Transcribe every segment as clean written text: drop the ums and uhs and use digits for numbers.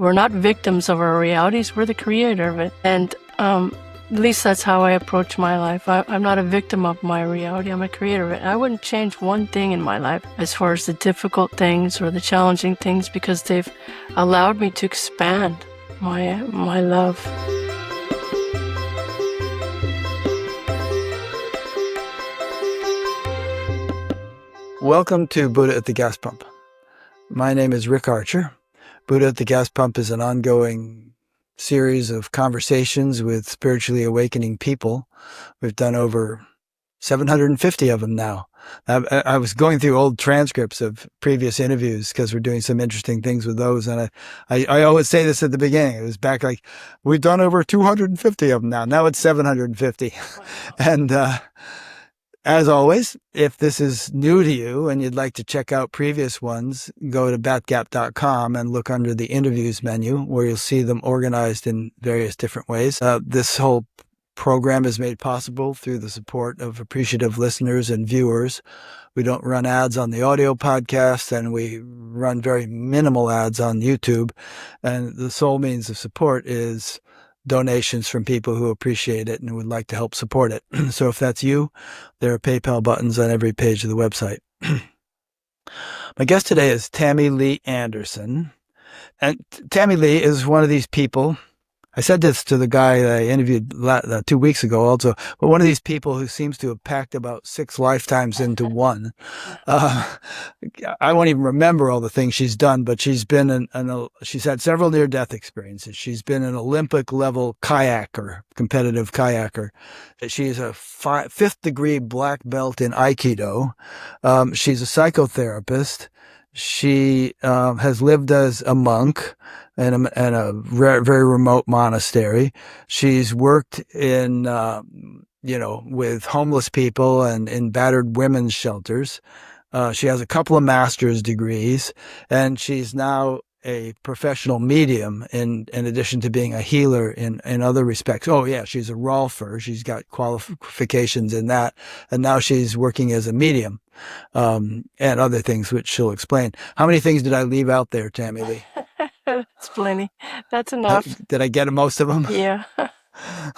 we're not victims of our realities. We're the creator of it. And at least that's how I approach my life. I'm not a victim of my reality. I'm a creator of it. I wouldn't change one thing in my life as far as the difficult things or the challenging things, because they've allowed me to expand my love. Welcome to Buddha at the Gas Pump. My name is Rick Archer. Buddha at the Gas Pump is an ongoing series of conversations with spiritually awakening people. We've done over 750 of them now. I was going through old transcripts of previous interviews because we're doing some interesting things with those. And I always say this at the beginning. It was back like, we've done over 250 of them now. Now it's 750. Wow. And as always, if this is new to you and you'd like to check out previous ones, go to batgap.com and look under the interviews menu where you'll see them organized in various different ways. This whole program is made possible through the support of appreciative listeners and viewers. We don't run ads on the audio podcast, and we run very minimal ads on YouTube. And the sole means of support is donations from people who appreciate it and would like to help support it. So if that's you, there are PayPal buttons on every page of the website. My guest today is Tammy Lee Anderson. And Tammy Lee is one of these people. I said this to the guy that I interviewed 2 weeks ago also, but one of these people who seems to have packed about 6 lifetimes into one. I won't even remember all the things she's done, but she's been she's had several near-death experiences. She's been an Olympic-level kayaker, competitive kayaker. She's a 5th degree black belt in Aikido. She's a psychotherapist. She has lived as a monk in a very remote monastery. She's worked in, with homeless people and in battered women's shelters. She has a couple of master's degrees, and she's now a professional medium in addition to being a healer in other respects. Oh yeah, she's a Rolfer. She's got qualifications in that. And now she's working as a medium, and other things which she'll explain. How many things did I leave out there, Tammy Lee? That's plenty. That's enough. Did I get most of them? Yeah.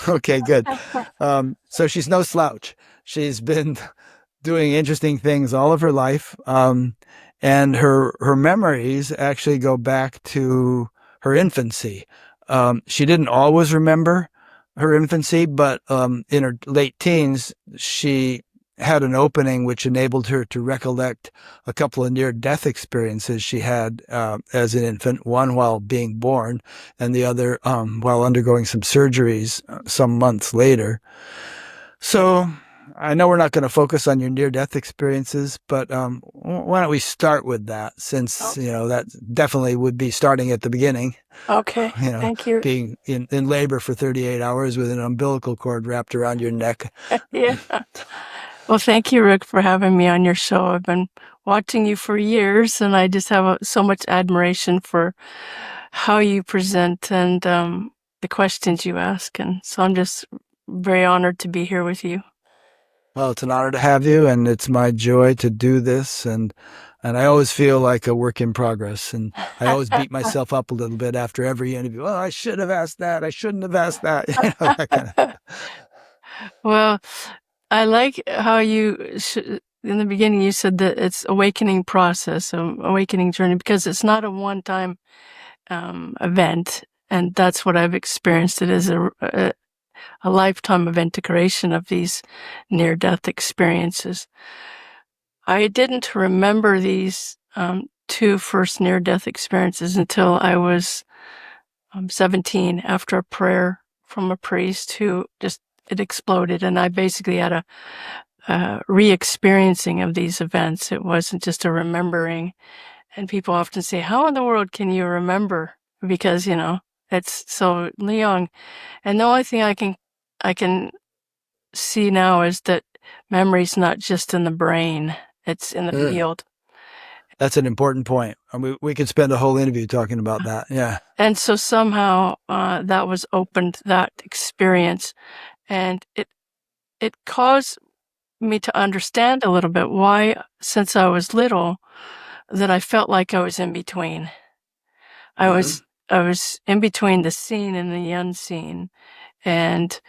Okay, good. So she's no slouch. She's been doing interesting things all of her life. And her memories actually go back to her infancy. She didn't always remember her infancy, but in her late teens, she had an opening which enabled her to recollect a couple of near-death experiences she had as an infant, one while being born and the other while undergoing some surgeries some months later. So I know we're not going to focus on your near-death experiences, but why don't we start with that, since, that definitely would be starting at the beginning. Okay, thank you. Being in labor for 38 hours with an umbilical cord wrapped around your neck. Yeah. Well, thank you, Rick, for having me on your show. I've been watching you for years, and I just have so much admiration for how you present and the questions you ask. And so I'm just very honored to be here with you. Well, it's an honor to have you, and it's my joy to do this. And I always feel like a work in progress. And I always beat myself up a little bit after every interview. Oh, I should have asked that. I shouldn't have asked that. That kind of. Well, I like how you, in the beginning, you said that it's awakening process, awakening journey, because it's not a one-time event. And that's what I've experienced. It is a lifetime of integration of these near-death experiences. I didn't remember these 2 first near-death experiences until I was 17, after a prayer from a priest who it exploded, and I basically had a re-experiencing of these events. It wasn't just a remembering. And people often say, how in the world can you remember? Because, it's so young. And the only thing I can see now is that memory's not just in the brain, it's in the field. That's an important point. We could spend a whole interview talking about that. Yeah. And so somehow that was opened, that experience, and it caused me to understand a little bit why, since I was little, that I felt like I was in between. I was I was in between the seen and the unseen. And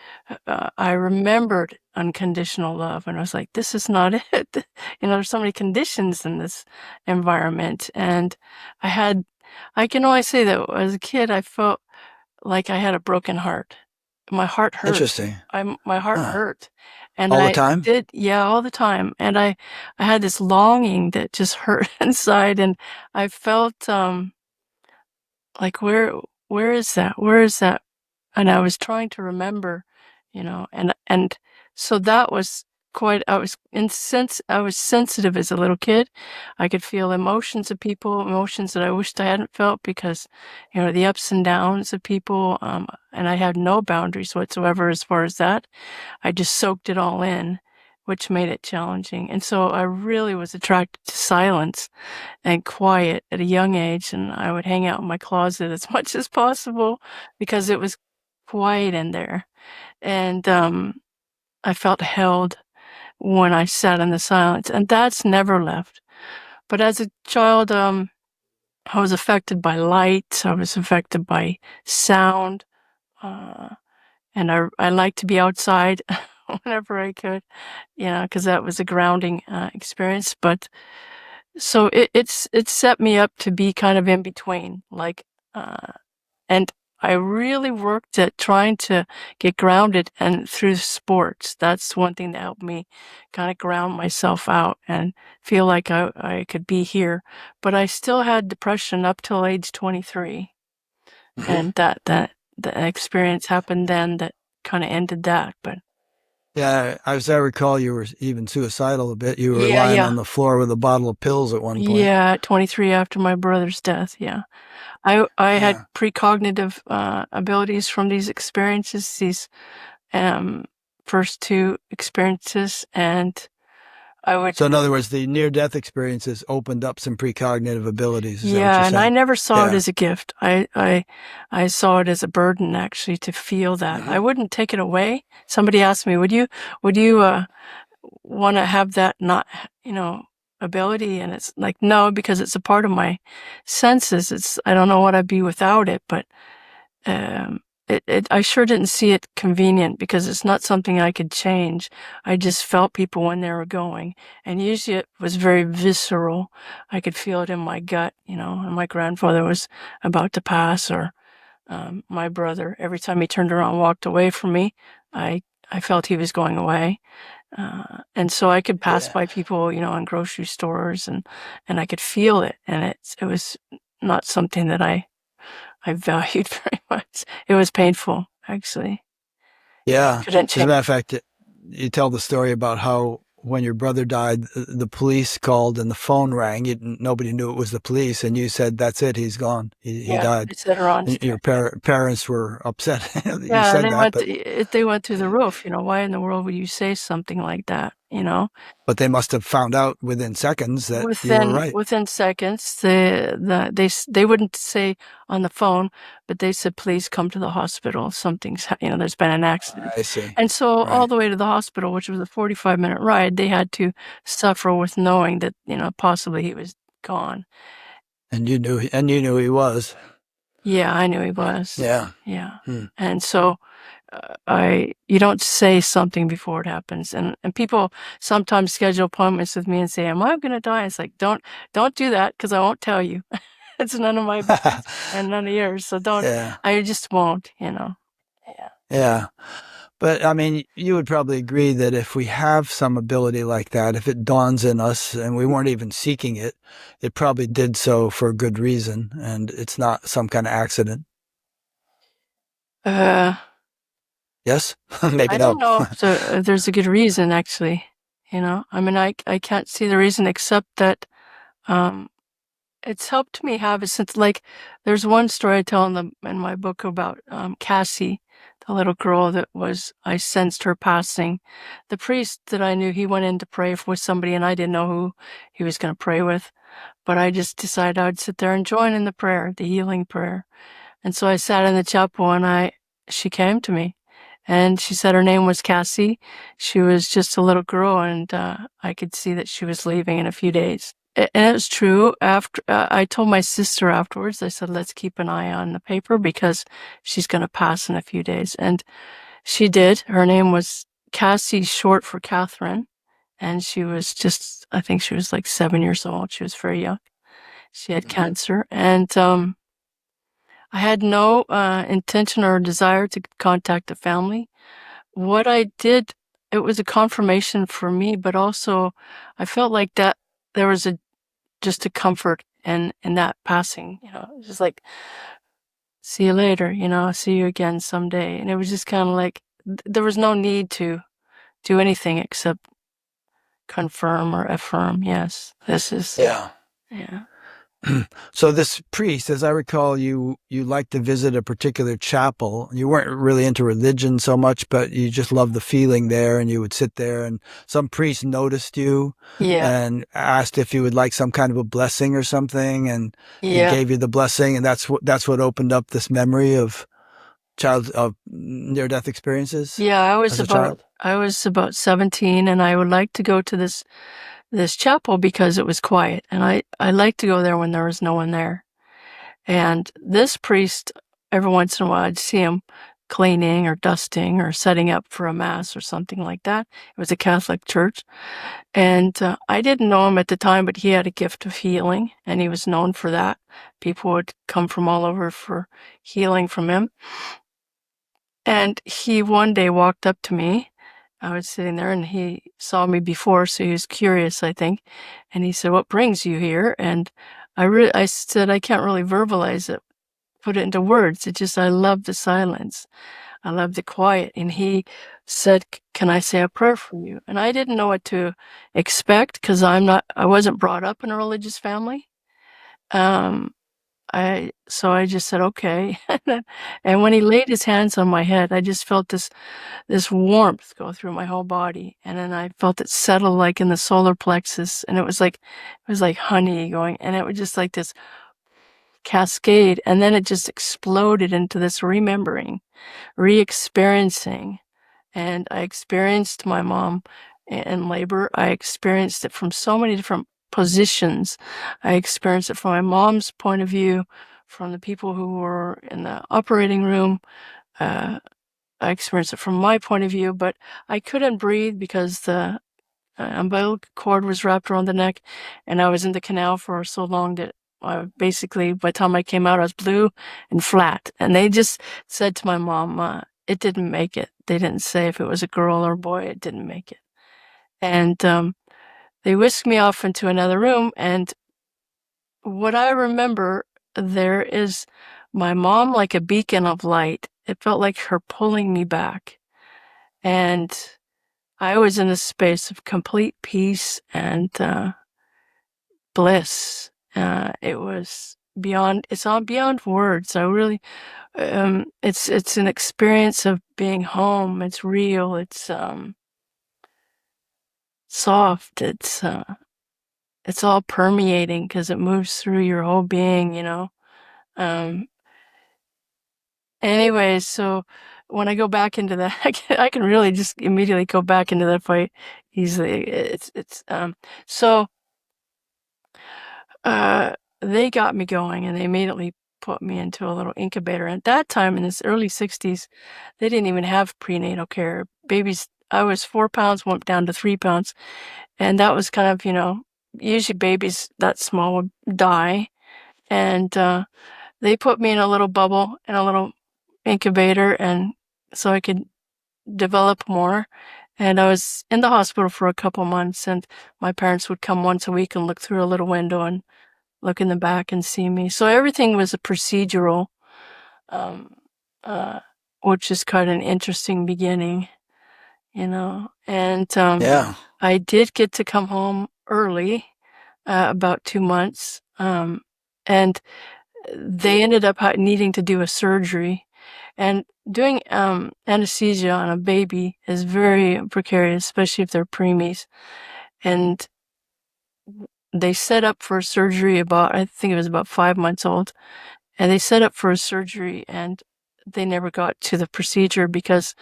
I remembered unconditional love, and I was like, this is not it. There's so many conditions in this environment. And I can only say that as a kid, I felt like I had a broken heart. My heart hurt. Interesting. My heart Huh. hurt. And All the I time? did, yeah, all the time. And I had this longing that just hurt inside. And I felt, like, where is that? Where is that? And I was trying to remember, and so that was I was sensitive as a little kid. I could feel emotions of people, emotions that I wished I hadn't felt because, the ups and downs of people, and I had no boundaries whatsoever as far as that. I just soaked it all in, which made it challenging. And so I really was attracted to silence and quiet at a young age, and I would hang out in my closet as much as possible because it was quiet in there. And I felt held when I sat in the silence, and that's never left. But as a child, I was affected by light, I was affected by sound, uh, and I liked to be outside whenever I could, because that was a grounding experience. But so it set me up to be kind of in between, like, and I really worked at trying to get grounded, and through sports, that's one thing that helped me kind of ground myself out and feel like I could be here. But I still had depression up till age 23, and that the experience happened then that kind of ended that. But Yeah, as I recall, you were even suicidal a bit. You were yeah, lying yeah, on the floor with a bottle of pills at one point. yeah, at 23 after my brother's death, yeah. I had Yeah. precognitive abilities from these experiences, these um, first two experiences, and I would, So, in other words, the near-death experiences opened up some precognitive abilities. Is that what you're yeah, and I saying? never saw it Yeah. as a gift. I saw it as a burden, actually, to feel that. I wouldn't take it away. Somebody asked me, would you want to have that not, ability? And it's like, no, because it's a part of my senses. I don't know what I'd be without it, but um, I sure didn't see it convenient because it's not something I could change. I just felt people when they were going, and usually it was very visceral. I could feel it in my gut, and my grandfather was about to pass, or my brother. Every time he turned around and walked away from me, I felt he was going away. And so I could pass Yeah. by people, in grocery stores, and I could feel it, and it was not something that I valued very much. It was painful, actually. And I Yeah. couldn't As a change. matter of fact, you tell the story about how when your brother died, the police called and the phone rang. Nobody knew it was the police, and you said, "That's it. He's gone. He Yeah, died." I said her on And your strike. Yeah. parents were upset that you Yeah, said that, but they went through the roof. Why in the world would you say something like that? they must have found out within seconds that you were right. Within seconds, they wouldn't say on the phone, but they said, "Please come to the hospital. There's been an accident." I see. And so all Right. the way to the hospital, which was a 45-minute ride, they had to suffer with knowing that, possibly he was gone. And you knew he was. Yeah, I knew he was. Yeah. Yeah. Hmm. And so you don't say something before it happens. And people sometimes schedule appointments with me and say, "Am I going to die?" It's like, don't do that, because I won't tell you. It's none of my business and none of yours. So don't, Yeah. I just won't. Yeah. Yeah. But I mean, you would probably agree that if we have some ability like that, if it dawns in us and we weren't even seeking it, it probably did so for a good reason, and it's not some kind of accident. Uh, Yes? Maybe I don't no. know if there's a good reason, actually. I mean, I can't see the reason except that, um, it's helped me have a sense. Like, there's one story I tell in my book about Cassie, the little girl that I sensed her passing. The priest that I knew, he went in to pray with somebody, and I didn't know who he was going to pray with, but I just decided I would sit there and join in the prayer, the healing prayer. And so I sat in the chapel, and she came to me, and she said her name was Cassie. She was just a little girl, and I could see that she was leaving in a few days. And it's true. After I told my sister afterwards, I said, let's keep an eye on the paper because she's going to pass in a few days. And she did. Her name was Cassie, short for Catherine. And she was just, I think she was like 7 years old. She was very young. She had cancer. And I had no intention or desire to contact the family. What I did, it was a confirmation for me, but also I felt like that there was just a comfort in that passing, just like, see you later, see you again someday. And it was just kind of like, there was no need to do anything except confirm or affirm. Yes, this is, Yeah. yeah. So this priest, as I recall, you liked to visit a particular chapel. You weren't really into religion so much, but you just loved the feeling there, and you would sit there, and some priest noticed you Yeah. and asked if you would like some kind of a blessing or something, and he Yeah. gave you the blessing, and that's what opened up this memory of near-death experiences Yeah, as a child. I was about 17, and I would like to go to this chapel because it was quiet, and I like to go there when there was no one there. And this priest, every once in a while, I'd see him cleaning or dusting or setting up for a mass or something like that. It was a Catholic church. And I didn't know him at the time, but he had a gift of healing, and he was known for that. People would come from all over for healing from him. And he one day walked up to me. I was sitting there, and he saw me before, so he was curious, I think. And he said, "What brings you here?" And I said, "I can't really verbalize it, put it into words. I love the silence. I love the quiet." And he said, "Can I say a prayer for you?" And I didn't know what to expect because I wasn't brought up in a religious family. Um, so I just said, "Okay." And when he laid his hands on my head, I just felt this warmth go through my whole body. And then I felt it settle like in the solar plexus. And it was like honey going, and it was just like this cascade. And then it just exploded into this remembering, re-experiencing. And I experienced my mom in labor. I experienced it from so many different positions. I experienced it from my mom's point of view, from the people who were in the operating room. I experienced it from my point of view, but I couldn't breathe because the umbilical cord was wrapped around the neck, and I was in the canal for so long that basically by the time I came out, I was blue and flat. And they just said to my mom, it didn't make it. They didn't say if it was a girl or a boy, it didn't make it. And they whisked me off into another room, and what I remember there is my mom like a beacon of light. It felt like her pulling me back. And I was in a space of complete peace and bliss. It was it's all beyond words. I really, it's an experience of being home. It's real. It's soft. It's all permeating because it moves through your whole being. Um, Anyway, so when I go back into that, I can really just immediately go back into that fight easily. So they got me going, and they immediately put me into a little incubator. And at that time, in the early 60s, they didn't even have prenatal care. Babies, I was 4 pounds, went down to 3 pounds. And that was kind of, usually babies that small would die. And they put me in a little bubble, in a little incubator, and so I could develop more. And I was in the hospital for a couple months, and my parents would come once a week and look through a little window and look in the back and see me. So everything was a procedural, um, uh, which is kind of an interesting beginning. And Yeah. I did get to come home early, about 2 months, and they ended up needing to do a surgery. And doing anesthesia on a baby is very precarious, especially if they're preemies. And they set up for a surgery I think it was about 5 months old. And they set up for a surgery, and they never got to the procedure because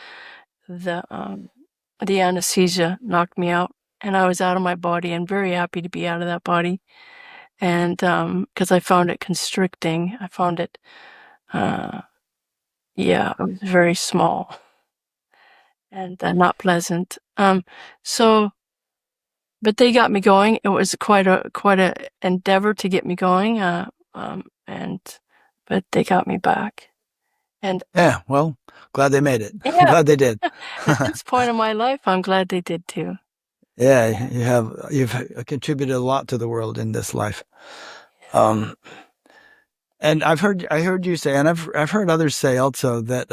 the anesthesia knocked me out and I was out of my body and very happy to be out of that body. And because I found it constricting, I found it, it was very small and not pleasant. So, but they got me going. It was quite a endeavor to get me going. But they got me back. And Yeah, well, glad they made it. yeah, Glad they did. at this point in my life, I'm glad they did too. Yeah, you've contributed a lot to the world in this life. Um, and I heard you say, and I've heard others say also that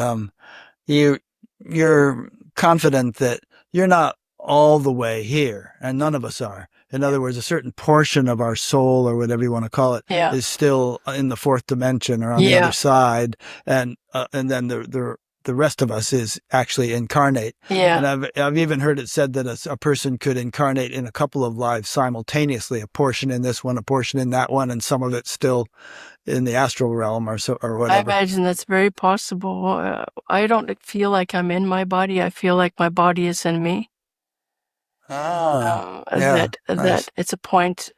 you you're confident that you're not all the way here, and none of us are. In other words, a certain portion of our soul, or whatever you want to call it, Yeah. is still in the fourth dimension or on the other side, and then the rest of us is actually incarnate. Yeah. And I've even heard it said that a person could incarnate in a couple of lives simultaneously, a portion in this one, a portion in that one, and some of it still in the astral realm or whatever. I imagine that's very possible. I don't feel like I'm in my body. I feel like my body is in me. That nice. it's a point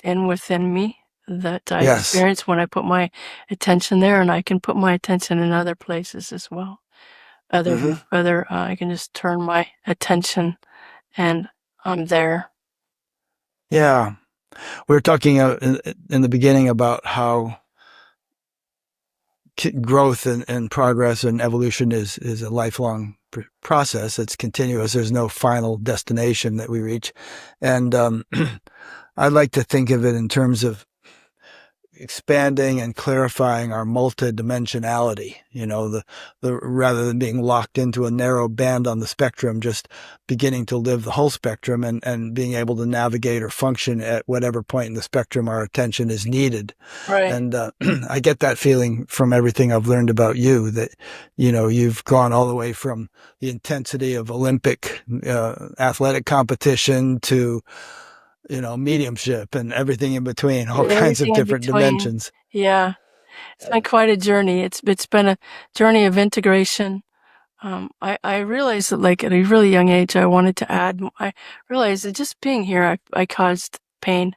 in within me that I Yes. experience when I put my attention there, and I can put my attention in other places as well. I can just turn my attention and I'm there. Yeah. We were talking in the beginning about how growth and progress and evolution is a lifelong process. It's continuous. There's no final destination that we reach. And I like to think of it in terms of expanding and clarifying our multidimensionality, the rather than being locked into a narrow band on the spectrum, just beginning to live the whole spectrum and being able to navigate or function at whatever point in the spectrum our attention is needed. Right. And I get that feeling from everything I've learned about you, that, you've gone all the way from the intensity of Olympic athletic competition to mediumship and everything in between, all kinds of different dimensions. Yeah. It's been quite a journey. It's been a journey of integration. I realized that, like, at a really young age, I wanted to add, I realized that just being here, I caused pain.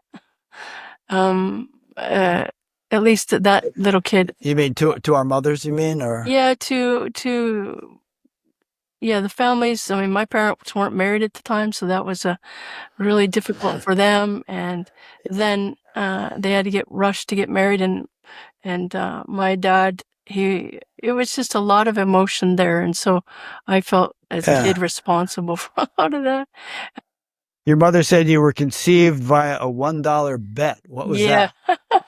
At least that little kid. You mean to our mothers, you mean? Or yeah, the families. I mean, my parents weren't married at the time, so that was really difficult for them. And then they had to get rushed to get married, and my dad, it was just a lot of emotion there, and so I felt as a kid responsible for a lot of that. Your mother said you were conceived via a $1 bet. What was that?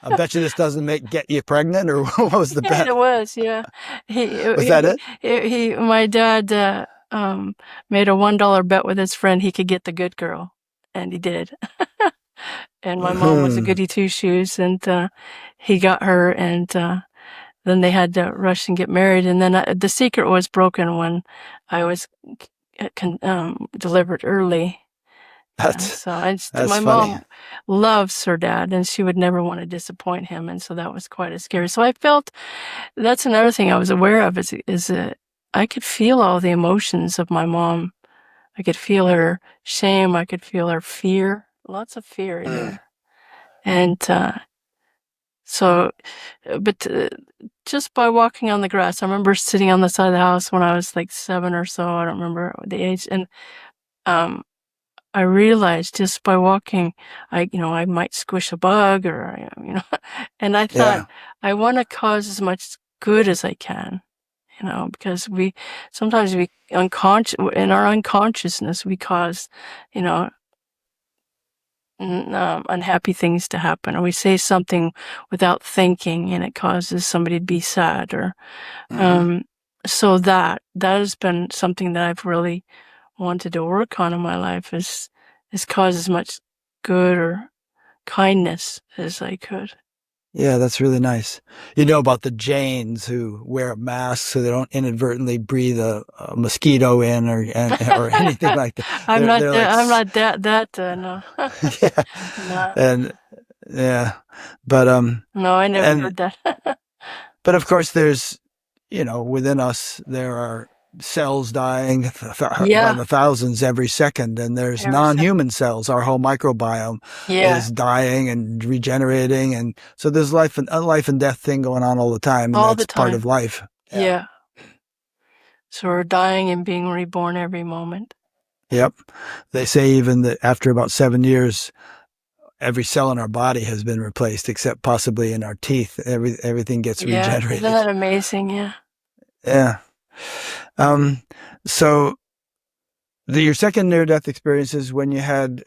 I bet you this doesn't get you pregnant, or what was the bet? It was, yeah. Was that it? My dad made a $1 bet with his friend he could get the good girl, and he did. And my mom was a goody two shoes, and he got her, and then they had to rush and get married. And then the secret was broken when I was delivered early. That's my funny. mom loves her dad, and she would never want to disappoint him, and so that was quite a scary. So I felt, that's another thing I was aware of, is that I could feel all the emotions of my mom. I could feel her shame. I could feel her fear. Lots of fear in there. And just by walking on the grass, I remember sitting on the side of the house when I was like 7 or so. I don't remember the age, and I realized just by walking, I might squish a bug, or and I thought, I want to cause as much good as I can, because sometimes in our unconsciousness, we cause, unhappy things to happen, or we say something without thinking, and it causes somebody to be sad, or so that has been something that I've really wanted to work on in my life, is cause as much good or kindness as I could. Yeah, that's really nice. You know about the Jains who wear a mask so they don't inadvertently breathe a mosquito in or anything like that. I'm not that no. Yeah. No. And yeah, but no, I never heard that. But of course, there's within us there are cells dying by Yeah. the thousands every second, and there's Every second. non-human cells. Our whole microbiome Yeah. is dying and regenerating, and so there's life and death thing going on all the time, and All the that's part of time. life. Yeah. Yeah. So we're dying and being reborn every moment. Yep. They say even that after about 7 years, every cell in our body has been replaced, except possibly in our teeth. Everything gets Yeah. Isn't regenerated. that amazing? Yeah. Yeah. So your second near-death experience is when you had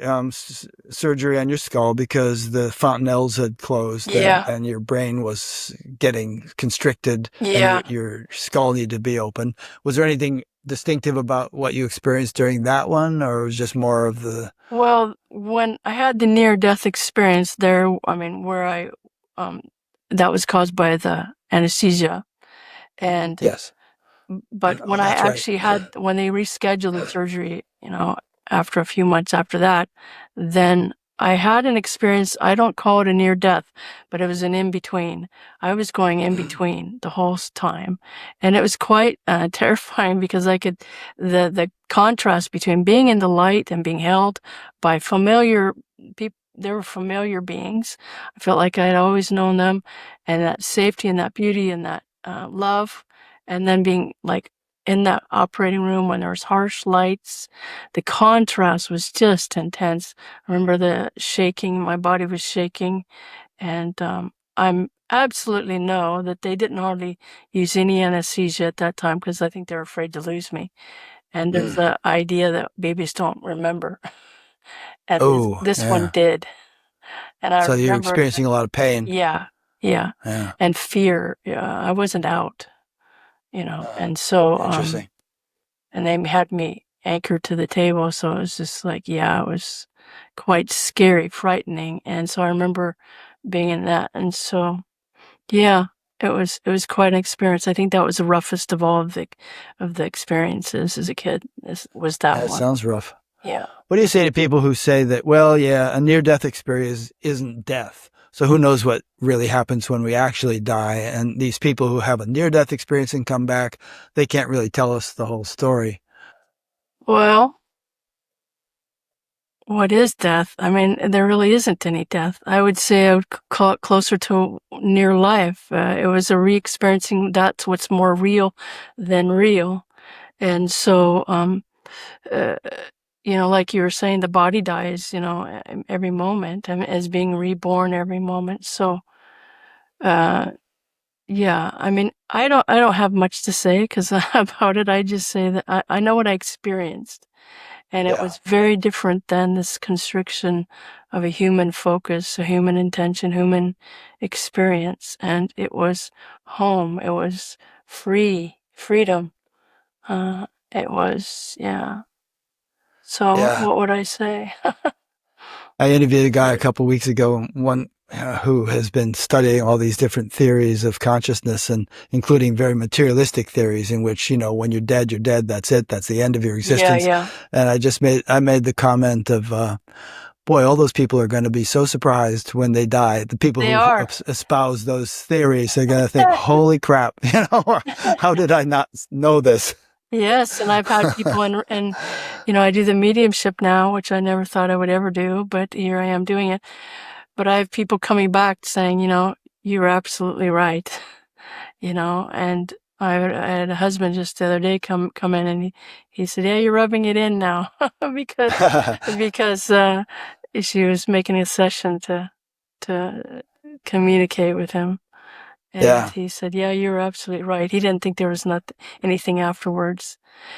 surgery on your skull because the fontanelles had closed, Yeah. and your brain was getting constricted, and Yeah. your skull needed to be open. Was there anything distinctive about what you experienced during that one, or it was just more of the... Well, when I had the near-death experience there, I mean, that was caused by the anesthesia. And, Yes. but Oh, when that's right. when they rescheduled the surgery, after a few months after that, then I had an experience. I don't call it a near death, but it was an in between. I was going in between the whole time. And it was quite terrifying because the contrast between being in the light and being held by familiar people. They were familiar beings. I felt like I had always known them, and that safety and that beauty and that love, and then being like in that operating room when there was harsh lights, the contrast was just intense. I remember the shaking, my body was shaking, and I'm absolutely know that they didn't hardly use any anesthesia at that time because I think they were afraid to lose me. And there's the idea that babies don't remember, and Oh, this one yeah. did. And I So you're remember, experiencing a lot of pain. yeah, yeah, Yeah. and fear. Yeah, I wasn't out, and so Interesting. and they had me anchored to the table, so it was just like, yeah, it was quite scary, frightening, and so I remember being in that, and so, yeah, it was quite an experience. I think that was the roughest of all of the experiences as a kid, was that That one. sounds rough. Yeah. What do you say to people who say that, well, yeah, a near-death experience isn't death? So who knows what really happens when we actually die? And these people who have a near-death experience and come back, they can't really tell us the whole story. Well, what is death? I mean, there really isn't any death. I would say I would call it closer to near life. It was a re-experiencing. That's what's more real than real. And so, uh, like you were saying, the body dies, every moment and is being reborn every moment. So, uh, yeah, I mean, I don't have much to say because about it. I just say that I know what I experienced, and it Yeah. was very different than this constriction of a human focus, a human intention, human experience. And it was home. It was freedom. It was, yeah. So Yeah. what would I say? I interviewed a guy a couple of weeks ago, one who has been studying all these different theories of consciousness, and including very materialistic theories in which, when you're dead, you're dead. That's it. That's the end of your Yeah, existence. yeah. And I made the comment of, boy, all those people are going to be so surprised when they die. The people They who are. espouse those theories are going to think, holy crap, how did I not know this? Yes, and I've had people and I do the mediumship now, which I never thought I would ever do, but here I am doing it. But I have people coming back saying, you were absolutely right, and I had a husband just the other day come in, and he said, yeah, you're rubbing it in now because she was making a session to communicate with him. And Yeah. he said, yeah, you're absolutely right. He didn't think there was anything afterwards.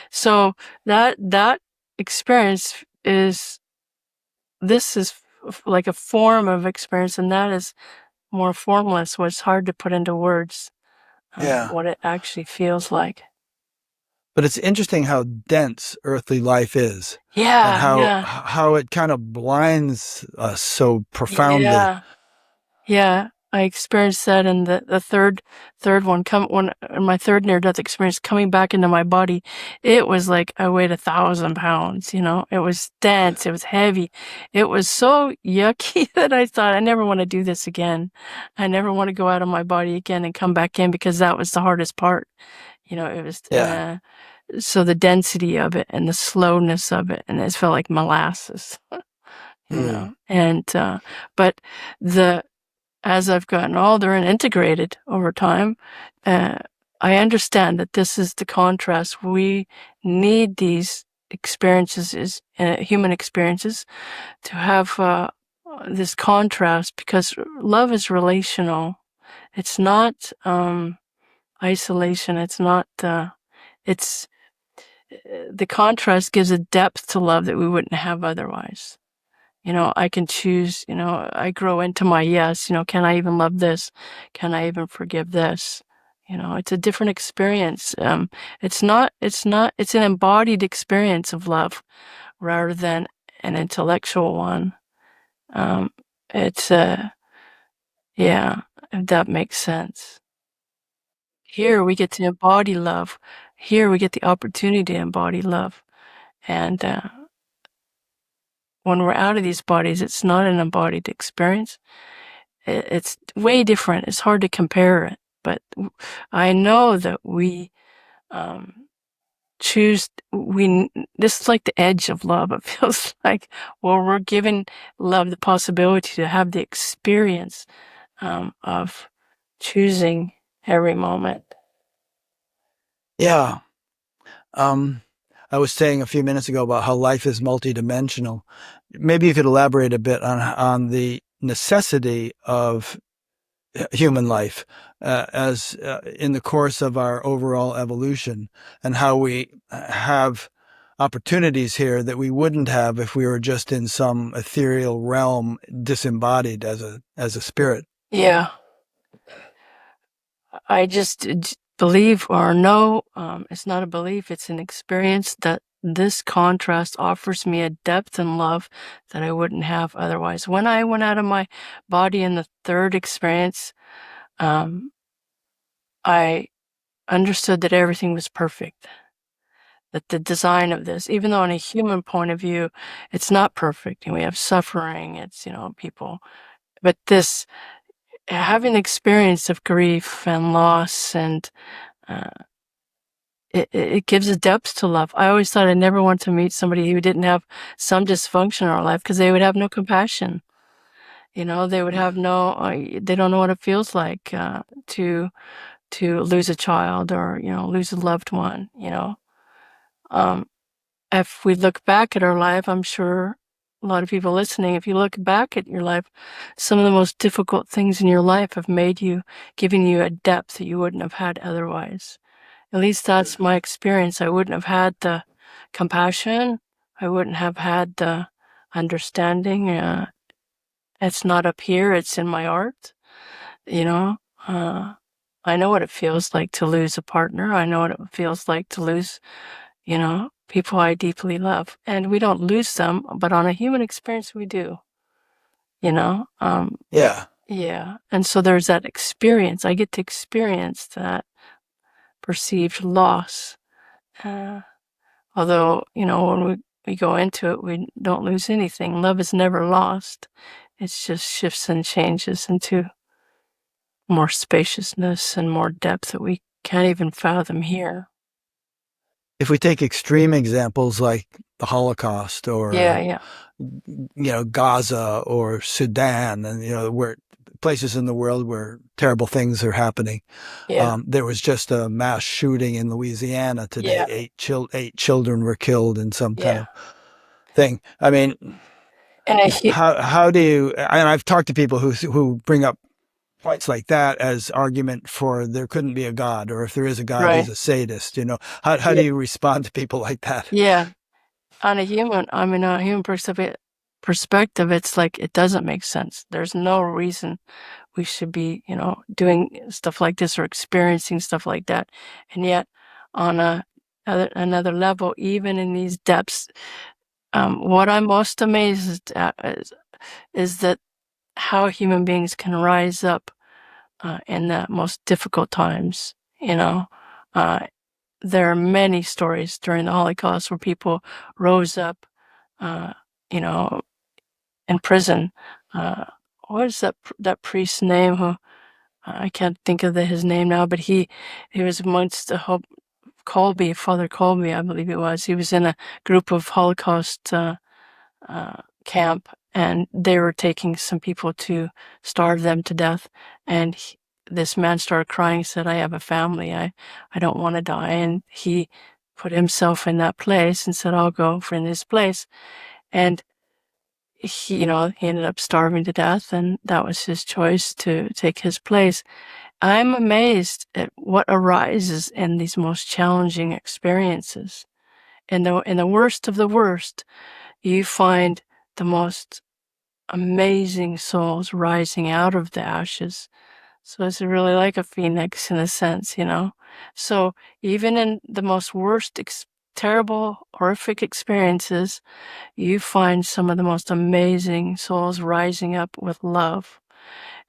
So that experience this is like a form of experience, and that is more formless, what's hard to put into words, Yeah. what it actually feels like. But it's interesting how dense earthly life is, and Yeah, how yeah, how it kind of blinds us so profoundly. yeah. Yeah, I experienced that in the third one. When in my third near-death experience, coming back into my body, it was like I weighed 1,000 pounds. It was dense, it was heavy, it was so yucky that I thought I never want to do this again. I never want to go out of my body again and come back in because that was the hardest part. It was. Yeah. so the density of it and the slowness of it, and it felt like molasses, and but as I've gotten older and integrated over time, I understand that this is the contrast. We need these experiences, human experiences, to have this contrast, because love is relational. It's not isolation. It's not. It's the contrast gives a depth to love that we wouldn't have otherwise. I can choose. I grow into my yes. Can I even love this? Can I even forgive this? It's a different experience. It's not. It's an embodied experience of love rather than an intellectual one. It's yeah, if that makes sense. Here we get to embody love. Here we get the opportunity to embody love. And when we're out of these bodies, it's not an embodied experience. It's way different. It's hard to compare it. But I know that we choose, this is like the edge of love. It feels like, well, we're giving love the possibility to have the experience of choosing every moment. Yeah. I was saying a few minutes ago about how life is multidimensional. Maybe you could elaborate a bit on the necessity of human life as in the course of our overall evolution, and how we have opportunities here that we wouldn't have if we were just in some ethereal realm, disembodied as a spirit. Yeah. I just believe, or know, it's not a belief, it's an experience, that this contrast offers me a depth and love that I wouldn't have otherwise. When I went out of my body in the third experience, I understood that everything was perfect. That the design of this, even though on a human point of view, it's not perfect, and we have suffering, it's, people, but this, having the experience of grief and loss, and it gives a depth to love. I always thought I never want to meet somebody who didn't have some dysfunction in our life, because they would have no compassion. They would have no, they don't know what it feels like to lose a child, or, lose a loved one, If we look back at our life, I'm sure a lot of people listening, if you look back at your life, some of the most difficult things in your life have given you a depth that you wouldn't have had otherwise. At least that's my experience. I wouldn't have had the compassion. I wouldn't have had the understanding. It's not up here. It's in my art. I know what it feels like to lose a partner. I know what it feels like to lose, people I deeply love. And we don't lose them, but on a human experience, we do. Yeah. Yeah. And so there's that experience. I get to experience that perceived loss. Although, when we go into it, we don't lose anything. Love is never lost. It just shifts and changes into more spaciousness and more depth that we can't even fathom here. If we take extreme examples like the Holocaust, or Gaza or Sudan, and where places in the world where terrible things are happening. Yeah. There was just a mass shooting in Louisiana today. Yeah. 8 children were killed in some kind of thing. I mean, how do you? And I've talked to people who bring up points like that as argument for there couldn't be a God, or if there is a God, he's a sadist. How do you respond to people like that? Yeah. On a human perspective, it's like, it doesn't make sense. There's no reason we should be, doing stuff like this or experiencing stuff like that. And yet, on another level, even in these depths, what I'm most amazed at is that how human beings can rise up in the most difficult times. There are many stories during the Holocaust where people rose up, in prison. What is that priest's name? Who I can't think of his name now, but he was amongst Father Colby, I believe it was. He was in a group of Holocaust camp, and they were taking some people to starve them to death. And this man started crying, said, "I have a family. I don't want to die." And he put himself in that place and said, "I'll go in his place." And he ended up starving to death, and that was his choice to take his place. I'm amazed at what arises in these most challenging experiences. In the worst of the worst, you find the most amazing souls rising out of the ashes. So it's really like a phoenix in a sense, So even in the most worst, terrible, horrific experiences, you find some of the most amazing souls rising up with love.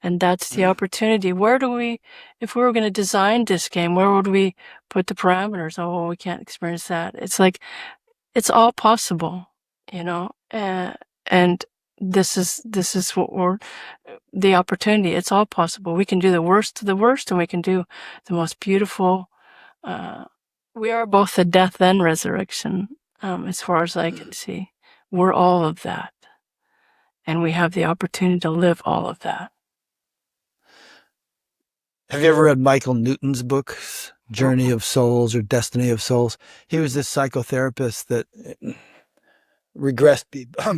And that's the opportunity. If we were going to design this game, where would we put the parameters? Oh, we can't experience that. It's like, it's all possible, and this is what the opportunity. It's all possible. We can do the worst of the worst, and we can do the most beautiful. We are both the death and resurrection, as far as I can see. We're all of that, and we have the opportunity to live all of that. Have you ever read Michael Newton's books, Journey of Souls or Destiny of Souls? He was this psychotherapist that regressed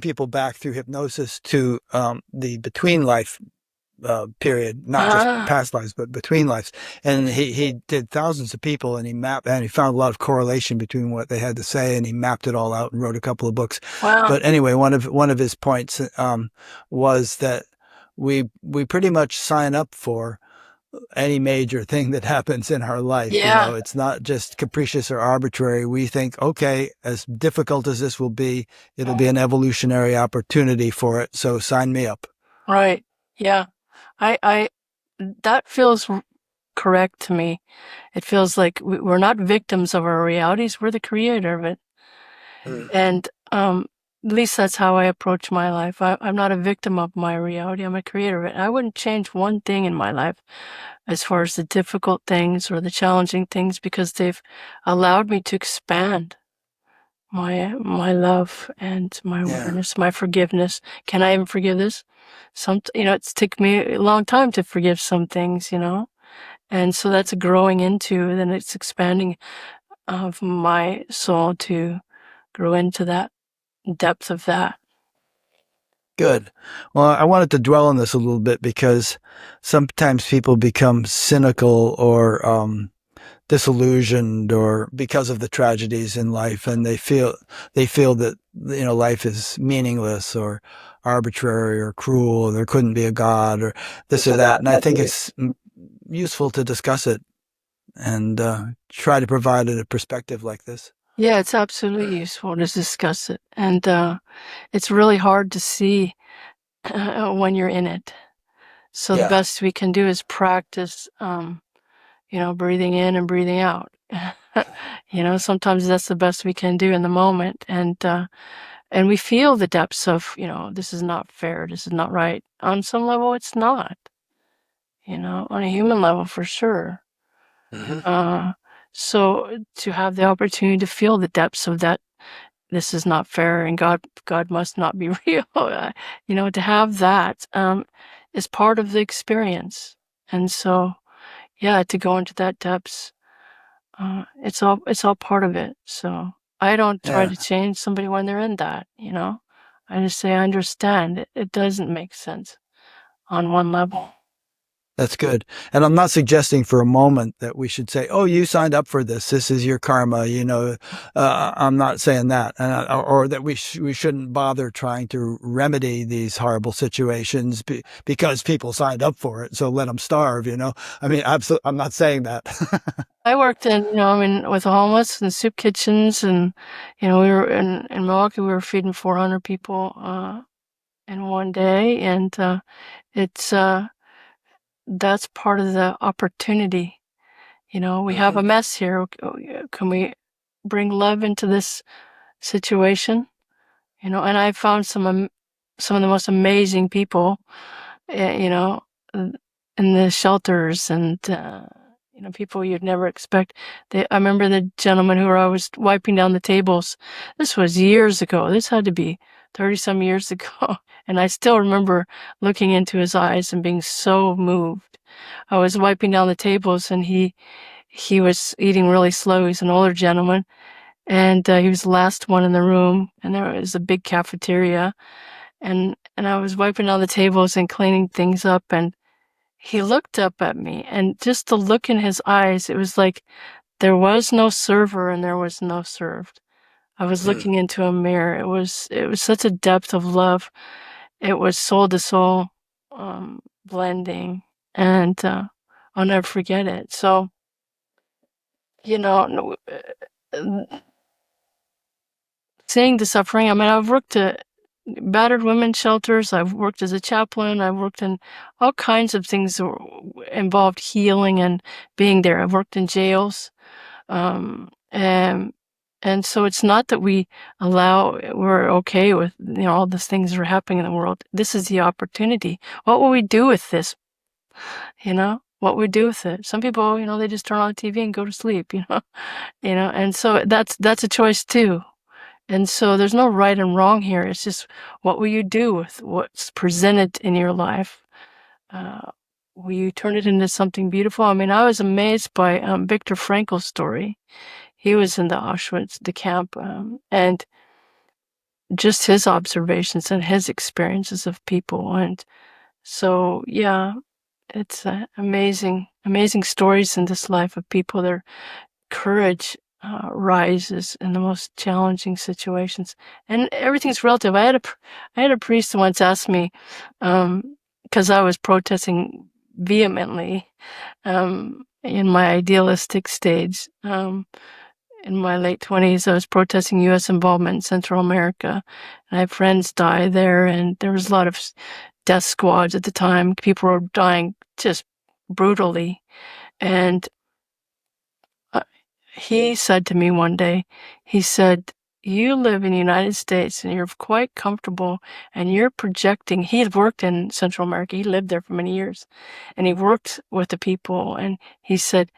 people back through hypnosis to the between life period, not just past lives, but between lives. And he did thousands of people, and he found a lot of correlation between what they had to say, and he mapped it all out and wrote a couple of books. Wow. But anyway, one of his points was that we pretty much sign up for any major thing that happens in our life. Yeah. It's not just capricious or arbitrary. We think, okay, as difficult as this will be, it'll be an evolutionary opportunity for it. So sign me up. Right. Yeah. That feels correct to me. It feels like we're not victims of our realities. We're the creator of it. And, at least that's how I approach my life. I'm not a victim of my reality. I'm a creator of it. I wouldn't change one thing in my life as far as the difficult things or the challenging things, because they've allowed me to expand my love and my awareness, my forgiveness. Can I even forgive this? It's taken me a long time to forgive some things, and so that's growing into, then it's expanding of my soul to grow into that depth of that. Good. Well, I wanted to dwell on this a little bit because sometimes people become cynical or disillusioned, or because of the tragedies in life, and they feel that life is meaningless or arbitrary or cruel. Or there couldn't be a God or this or that. And I think it's useful to discuss it and try to provide a perspective like this. Yeah, it's absolutely useful to discuss it, and it's really hard to see when you're in it. So the best we can do is practice, breathing in and breathing out. Sometimes that's the best we can do in the moment, and we feel the depths of, this is not fair, this is not right. On some level, it's not. On a human level, for sure. So to have the opportunity to feel the depths of that, this is not fair, and God must not be real. To have that is part of the experience, and so to go into that depths, it's all part of it. So I don't try to change somebody when they're in that. I just say I understand. It doesn't make sense on one level. That's good. And I'm not suggesting for a moment that we should say, oh, you signed up for this. This is your karma. I'm not saying that. Or that we shouldn't bother trying to remedy these horrible situations because people signed up for it. So let them starve, I mean, I'm not saying that. I worked in, with the homeless and soup kitchens, and, we were in Milwaukee, we were feeding 400 people in one day. And it's, that's part of the opportunity. We have a mess here. Can we bring love into this situation? And I found some of the most amazing people, in the shelters, and people you'd never expect. I remember the gentleman who I was wiping down the tables. This was years ago. This had to be 30-some years ago. And I still remember looking into his eyes and being so moved. I was wiping down the tables, and he was eating really slow. He's an older gentleman, and he was the last one in the room, and there was a big cafeteria, and I was wiping down the tables and cleaning things up, and he looked up at me, and just the look in his eyes, it was like there was no server and there was no served. I was looking into a mirror. It was such a depth of love. It was soul to soul blending, and I'll never forget it. So, seeing the suffering, I mean, I've worked at battered women's shelters. I've worked as a chaplain. I've worked in all kinds of things that involved healing and being there. I've worked in jails. And so it's not that we're okay with, all the things that are happening in the world. This is the opportunity. What will we do with this? What we do with it? Some people, they just turn on the TV and go to sleep, and so that's a choice too. And so there's no right and wrong here. It's just, what will you do with what's presented in your life? Will you turn it into something beautiful? I mean, I was amazed by Viktor Frankl's story. He was in the Auschwitz, the camp, and just his observations and his experiences of people. And so, yeah, it's amazing stories in this life of people. Their courage rises in the most challenging situations, and everything's relative. I had a priest once ask me, because I was protesting vehemently in my idealistic stage. In my late 20s, I was protesting U.S. involvement in Central America. And I had friends die there, and there was a lot of death squads at the time. People were dying just brutally. And he said to me one day, he said, "You live in the United States and you're quite comfortable, and you're projecting." He had worked in Central America. He lived there for many years, and he worked with the people. And he said,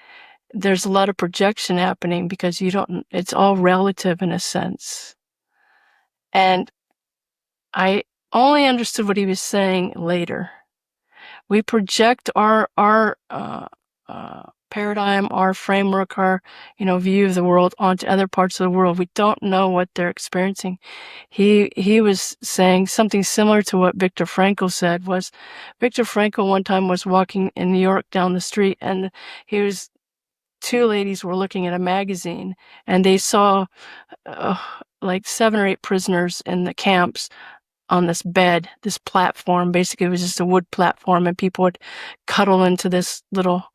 there's a lot of projection happening because it's all relative in a sense. And I only understood what he was saying later. We project our paradigm, our framework, our view of the world onto other parts of the world. We don't know what they're experiencing. He was saying something similar to what Viktor Frankl said. Was Viktor Frankl one time was walking in New York down the street, and two ladies were looking at a magazine, and they saw like 7 or 8 prisoners in the camps on this bed, this platform. Basically, it was just a wood platform, and people would cuddle into this little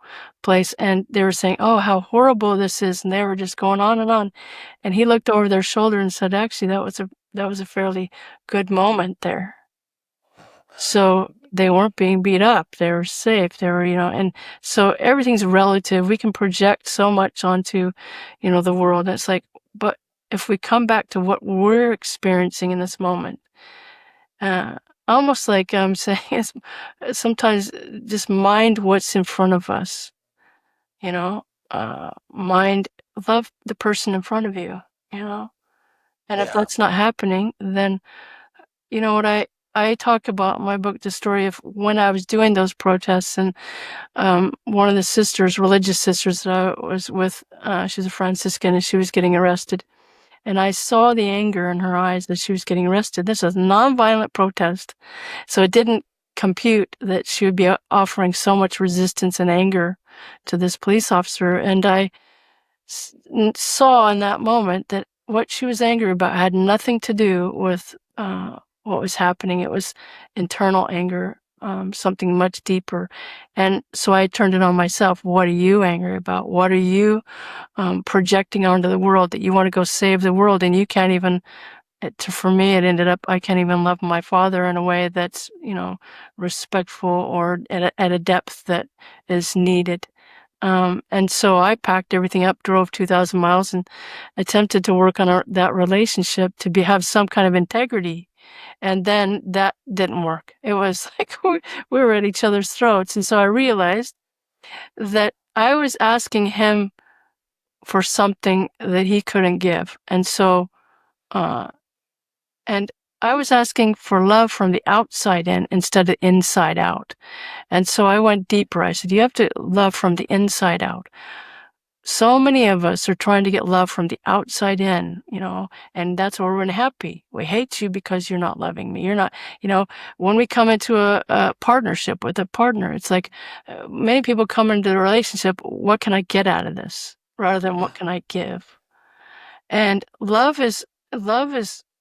place, and they were saying, "Oh, how horrible this is," and they were just going on and on. And he looked over their shoulder and said, "Actually, that was a fairly good moment there." So they weren't being beat up. They were safe. They were, and so everything's relative. We can project so much onto, the world. And it's like, but if we come back to what we're experiencing in this moment, almost like I'm saying, is sometimes just mind what's in front of us, mind, love the person in front of you, and if that's not happening, then, what I talk about in my book, the story of when I was doing those protests, and one of the sisters, religious sisters that I was with, she's a Franciscan, and she was getting arrested. And I saw the anger in her eyes as she was getting arrested. This was a nonviolent protest, so it didn't compute that she would be offering so much resistance and anger to this police officer. And I saw in that moment that what she was angry about had nothing to do with what was happening. It was internal anger, something much deeper. And so I turned it on myself. What are you angry about? What are you projecting onto the world, that you want to go save the world, and you can't even, for me, it ended up, I can't even love my father in a way that's, respectful or at a depth that is needed. And so I packed everything up, drove 2,000 miles, and attempted to work on that relationship to have some kind of integrity. And then that didn't work. It was like we were at each other's throats. And so I realized that I was asking him for something that he couldn't give. And so, and I was asking for love from the outside in instead of inside out. And so I went deeper. I said, you have to love from the inside out. So many of us are trying to get love from the outside in, and that's where we're unhappy. We hate you because you're not loving me. You're not, when we come into a partnership with a partner, it's like many people come into the relationship, what can I get out of this? Rather than what can I give? And love is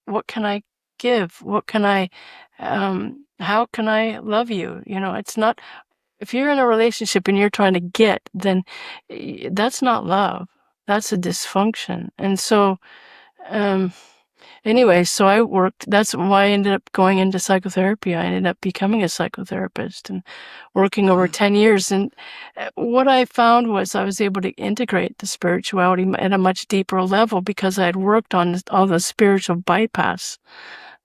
what can I give? What can how can I love you? It's not, if you're in a relationship and you're trying to get, then that's not love. That's a dysfunction. And so, anyway, so that's why I ended up going into psychotherapy. I ended up becoming a psychotherapist and working over 10 years. And what I found was I was able to integrate the spirituality at a much deeper level because I had worked on all the spiritual bypass,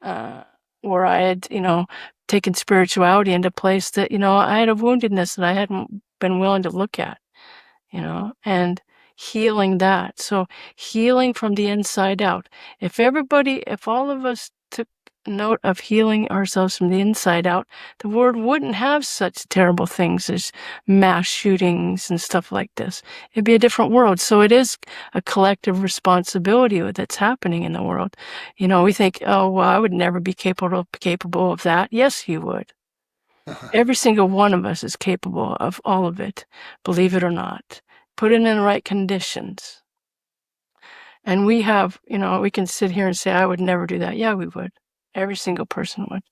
where I had, taken spirituality into a place that, I had a woundedness that I hadn't been willing to look at, and healing that. So healing from the inside out. If all of us took note of healing ourselves from the inside out, the world wouldn't have such terrible things as mass shootings and stuff like this. It'd be a different world. So it is a collective responsibility that's happening in the world. We think, oh, well, I would never be capable of that. Yes, you would. Every single one of us is capable of all of it, believe it or not. Put it in the right conditions. And we have, we can sit here and say, I would never do that. Yeah, we would. Every single person would.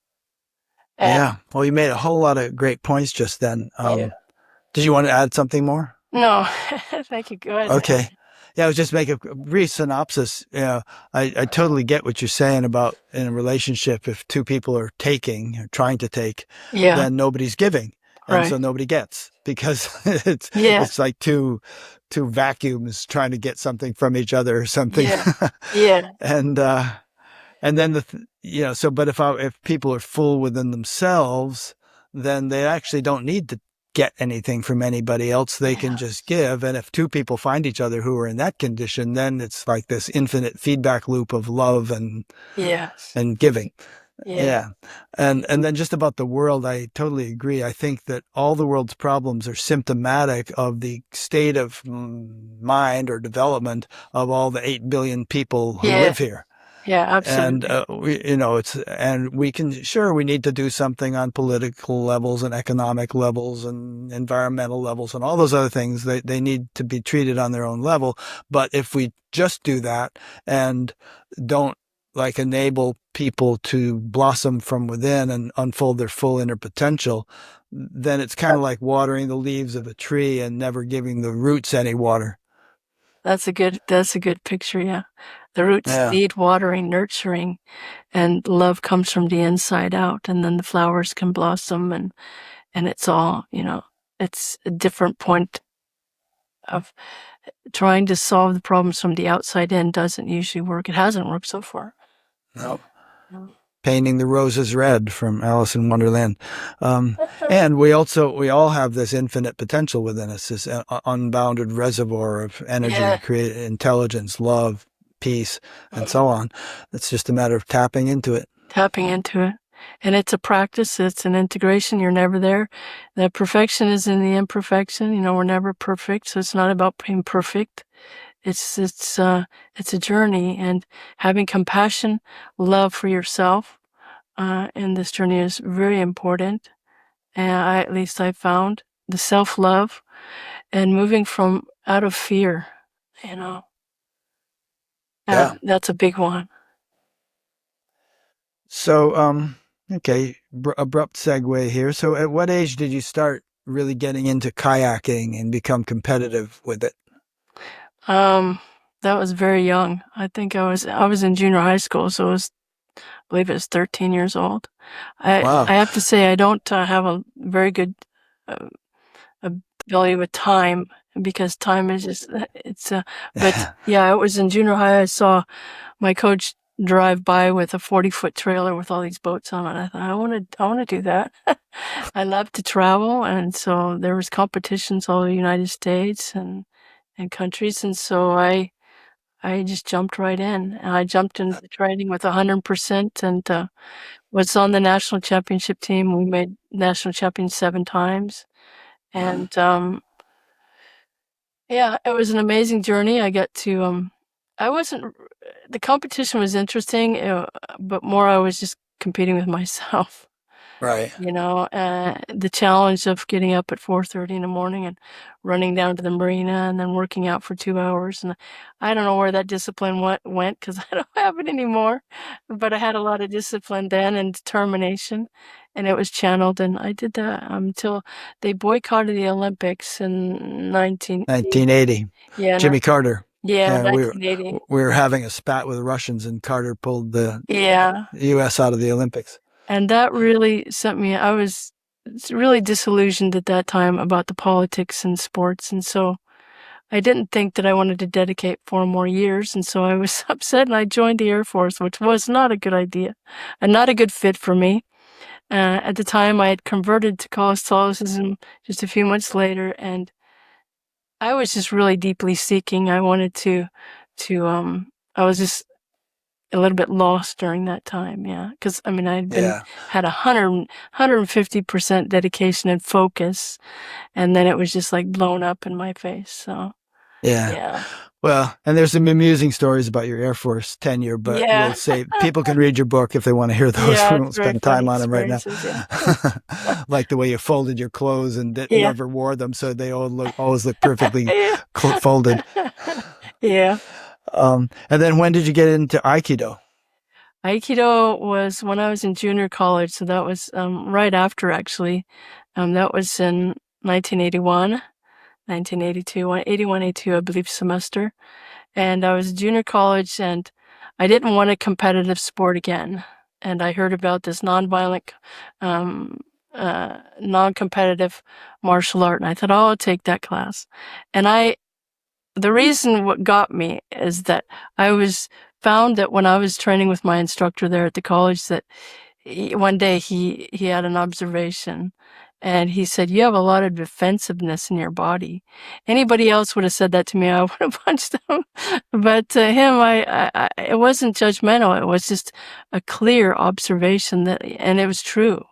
Yeah. Well, you made a whole lot of great points just then. Yeah. Did you want to add something more? No, thank you. Go ahead. Okay. Yeah, I was just making a brief synopsis. I totally get what you're saying about in a relationship, if two people are taking or trying to take, then nobody's giving. And so nobody gets because it's like two vacuums trying to get something from each other or something. Yeah. And then but if people are full within themselves, then they actually don't need to get anything from anybody else. They can just give. And if two people find each other who are in that condition, then it's like this infinite feedback loop of love and giving. Yeah. And then just about the world, I totally agree. I think that all the world's problems are symptomatic of the state of mind or development of all the 8 billion people who live here. Yeah, absolutely. And we need to do something on political levels and economic levels and environmental levels and all those other things. They need to be treated on their own level. But if we just do that and don't enable people to blossom from within and unfold their full inner potential, then it's kind of like watering the leaves of a tree and never giving the roots any water. That's a good picture. Yeah. The roots need watering, nurturing, and love comes from the inside out, and then the flowers can blossom, and it's all, it's a different point of trying to solve the problems from the outside in doesn't usually work. It hasn't worked so far. No. Painting the Roses Red from Alice in Wonderland. And we all have this infinite potential within us, this unbounded reservoir of energy, create intelligence, love, peace, and so on. It's just a matter of tapping into it. And it's a practice. It's an integration. You're never there. The perfection is in the imperfection. We're never perfect. So it's not about being perfect. It's a journey, and having compassion, love for yourself, in this journey is very important. And at least I found the self-love and moving from out of fear, that's a big one. So, okay, abrupt segue here. So at what age did you start really getting into kayaking and become competitive with it? That was very young. I think I was in junior high school, so I believe it was 13 years old. Wow. I have to say I don't have a very good ability with time, because time is just, but yeah, it was in junior high. I saw my coach drive by with a 40-foot trailer with all these boats on it. I thought, I want to do that. I love to travel, and so there was competitions all over the United States and countries, and so I just jumped right in. And I jumped into the training with 100% and was on the national championship team. We made national champions 7 times. And yeah, it was an amazing journey. I got to, the competition was interesting, but more I was just competing with myself. Right. The challenge of getting up at 4:30 in the morning and running down to the marina and then working out for 2 hours. And I don't know where that discipline went because I don't have it anymore. But I had a lot of discipline then and determination, and it was channeled. And I did that until they boycotted the Olympics in 1980. Yeah, Jimmy Carter. Yeah, we 1980. were having a spat with the Russians, and Carter pulled the Yeah. U.S. out of the Olympics. And that really sent me, I was really disillusioned at that time about the politics and sports. And so I didn't think that I wanted to dedicate 4 more years. And so I was upset and I joined the Air Force, which was not a good idea and not a good fit for me. At the time, I had converted to Catholicism just a few months later, and I was just really deeply seeking. I wanted to, I was just a little bit lost during that time. Yeah. Cause I mean, had 150% dedication and focus, and then it was just like blown up in my face. So yeah. Well, and there's some amusing stories about your Air Force tenure, but we'll say people can read your book if they want to hear those. We won't spend time on them right now. Like the way you folded your clothes and never wore them, so they always look perfectly folded. Yeah. And then when did you get into Aikido? Aikido was when I was in junior college, so that was right after, actually. That was in 1981, 1982, 81, 82, I believe, semester. And I was in junior college, and I didn't want a competitive sport again. And I heard about this non-violent, non-competitive martial art, and I thought, oh, I'll take that class. And the reason what got me is that I found that when I was training with my instructor there at the college, that one day he had an observation, and he said, you have a lot of defensiveness in your body. Anybody else would have said that to me, I would have punched him. But to him, it wasn't judgmental. It was just a clear observation and it was true.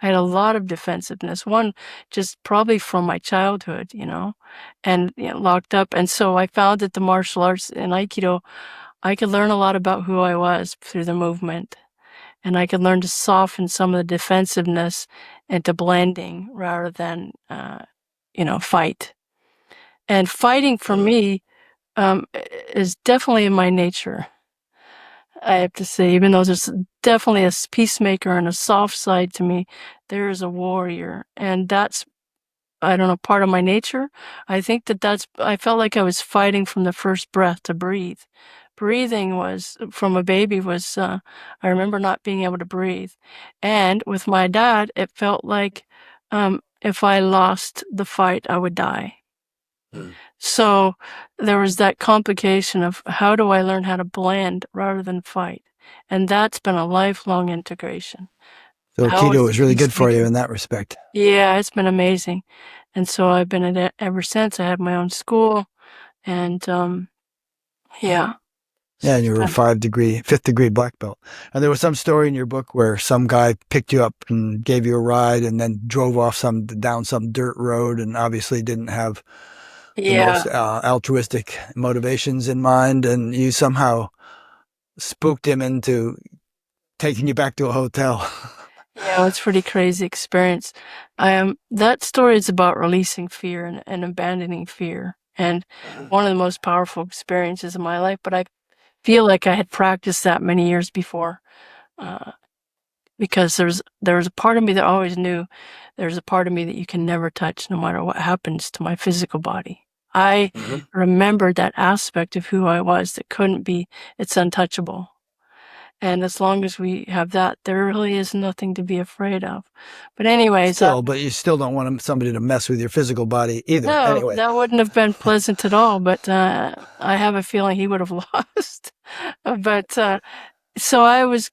I had a lot of defensiveness, one just probably from my childhood, and locked up. And so I found that the martial arts and Aikido, I could learn a lot about who I was through the movement. And I could learn to soften some of the defensiveness into blending rather than, fight. And fighting for me is definitely in my nature. I have to say, even though there's definitely a peacemaker and a soft side to me, there is a warrior. And that's, I don't know, part of my nature. I think I felt like I was fighting from the first breath to breathe. Breathing from a baby I remember not being able to breathe. And with my dad, it felt like if I lost the fight, I would die. So there was that complication of how do I learn how to blend rather than fight? And that's been a lifelong integration. So Aikido was really good for you in that respect. Yeah, it's been amazing. And so I've been at it ever since. I had my own school, and yeah. Yeah, and you were a 5th degree black belt. And there was some story in your book where some guy picked you up and gave you a ride and then drove off down some dirt road, and obviously didn't have the most altruistic motivations in mind, and you somehow spooked him into taking you back to a hotel. Yeah, it's a pretty crazy experience. That story is about releasing fear and abandoning fear, and one of the most powerful experiences of my life. But I feel like I had practiced that many years before, because there was a part of me that always knew there's a part of me that you can never touch, no matter what happens to my physical body. I remembered that aspect of who I was that couldn't be, it's untouchable. And as long as we have that, there really is nothing to be afraid of. But anyways. But you still don't want somebody to mess with your physical body either. No, anyway. That wouldn't have been pleasant at all. But I have a feeling he would have lost. But so I was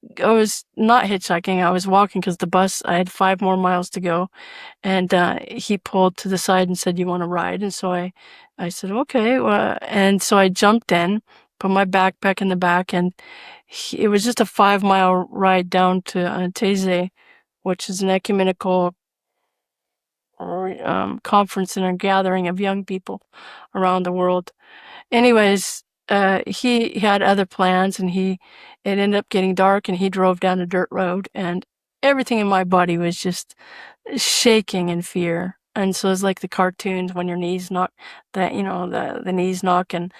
not hitchhiking. I was walking because the bus, I had 5 more miles to go. And he pulled to the side and said, "You want to ride?" And so I said, "Okay." Well, and so I jumped in, put my backpack in the back, and it was just a 5-mile ride down to Taizé, which is an ecumenical conference and a gathering of young people around the world. Anyways, he had other plans, and it ended up getting dark, and he drove down a dirt road, and everything in my body was just shaking in fear. And so it's like the cartoons when your knees knock, the knees knock, and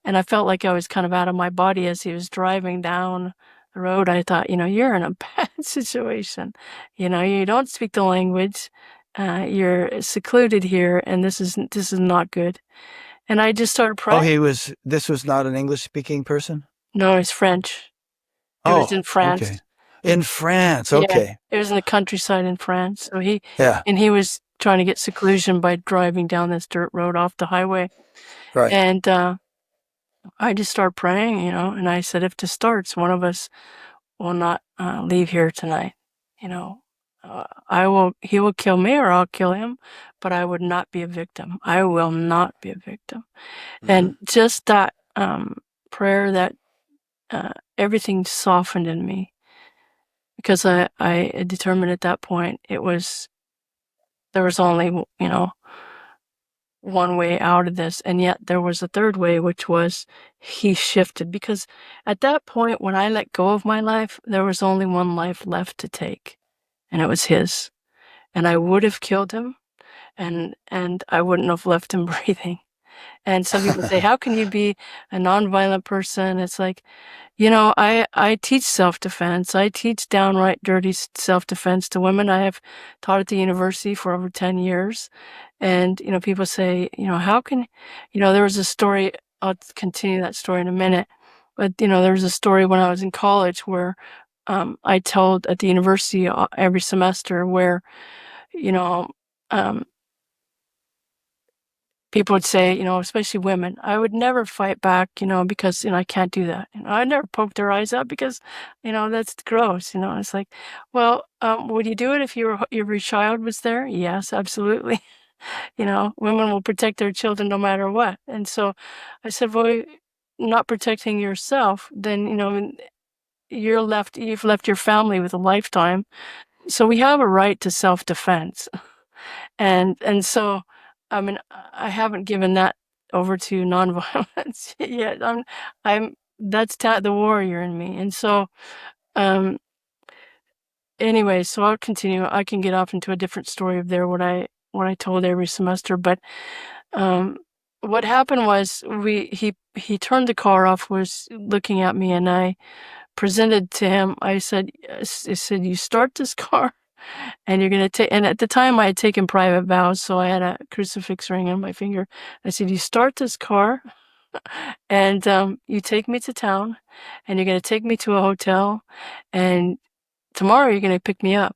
I felt like I was kind of out of my body as he was driving down the road. I thought, you're in a bad situation. You don't speak the language. You're secluded here, and this is not good. And I just started Oh, praying. this was not an English speaking person? No, it's French. It was in Oh, France. okay. In France. Yeah, Okay. it was in the countryside in France. So Yeah. he was trying to get seclusion by driving down this dirt road off the highway. Right. And I just started praying, and I said, if this starts, one of us will not leave here tonight. He will kill me or I'll kill him, but I would not be a victim. I will not be a victim. And just that prayer, that everything softened in me, because I determined at that point there was only, one way out of this, and yet there was a third way, which was he shifted. Because at that point, when I let go of my life, there was only one life left to take, and it was his. And I would have killed him, and I wouldn't have left him breathing. And some people say, how can you be a nonviolent person? It's like, I teach self-defense. I teach downright dirty self-defense to women. I have taught at the university for over 10 years. And, people say, how can, there was a story, I'll continue that story in a minute. But, there was a story when I was in college where I told at the university every semester where, you know, um, people would say, especially women, I would never fight back, because, I can't do that. I'd never poke their eyes out because, that's gross. It's like, well, would you do it if your child was there? Yes, absolutely. Women will protect their children no matter what. And so I said, well, not protecting yourself, then, you've left your family with a lifetime. So we have a right to self-defense. And so, I mean, I haven't given that over to nonviolence yet. That's the warrior in me. And so, anyway, so I'll continue. I can get off into a different story of what I told every semester. But, what happened was he turned the car off, was looking at me, and I presented to him. I said, you start this car, and you're going to take, and at the time I had taken private vows, so I had a crucifix ring on my finger. I said, you start this car, and you take me to town, and you're going to take me to a hotel, and tomorrow you're going to pick me up,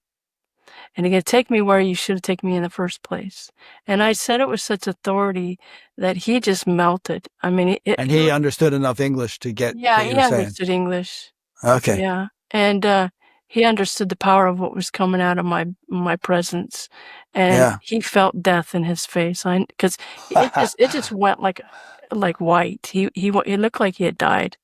and you're going to take me where you should have taken me in the first place. And I said it with such authority that he just melted. I mean, and he understood enough English to get yeah, what you he were saying. understood English. Okay. Yeah. And he understood the power of what was coming out of my presence. And he felt death in his face. Because it just went like white. He looked like he had died.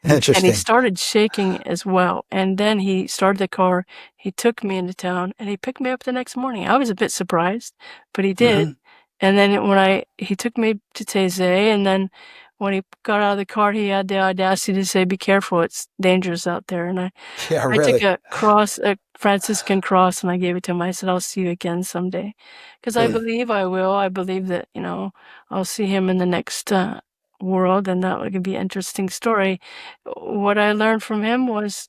Interesting. And he started shaking as well. And then he started the car. He took me into town, and he picked me up the next morning. I was a bit surprised, but he did. And then he took me to Taizé, and then when he got out of the car, he had the audacity to say, "Be careful, it's dangerous out there." And I took a Franciscan cross, and I gave it to him. I said, "I'll see you again someday," because I believe I will. I believe that I'll see him in the next world, and that would be an interesting story. What I learned from him was,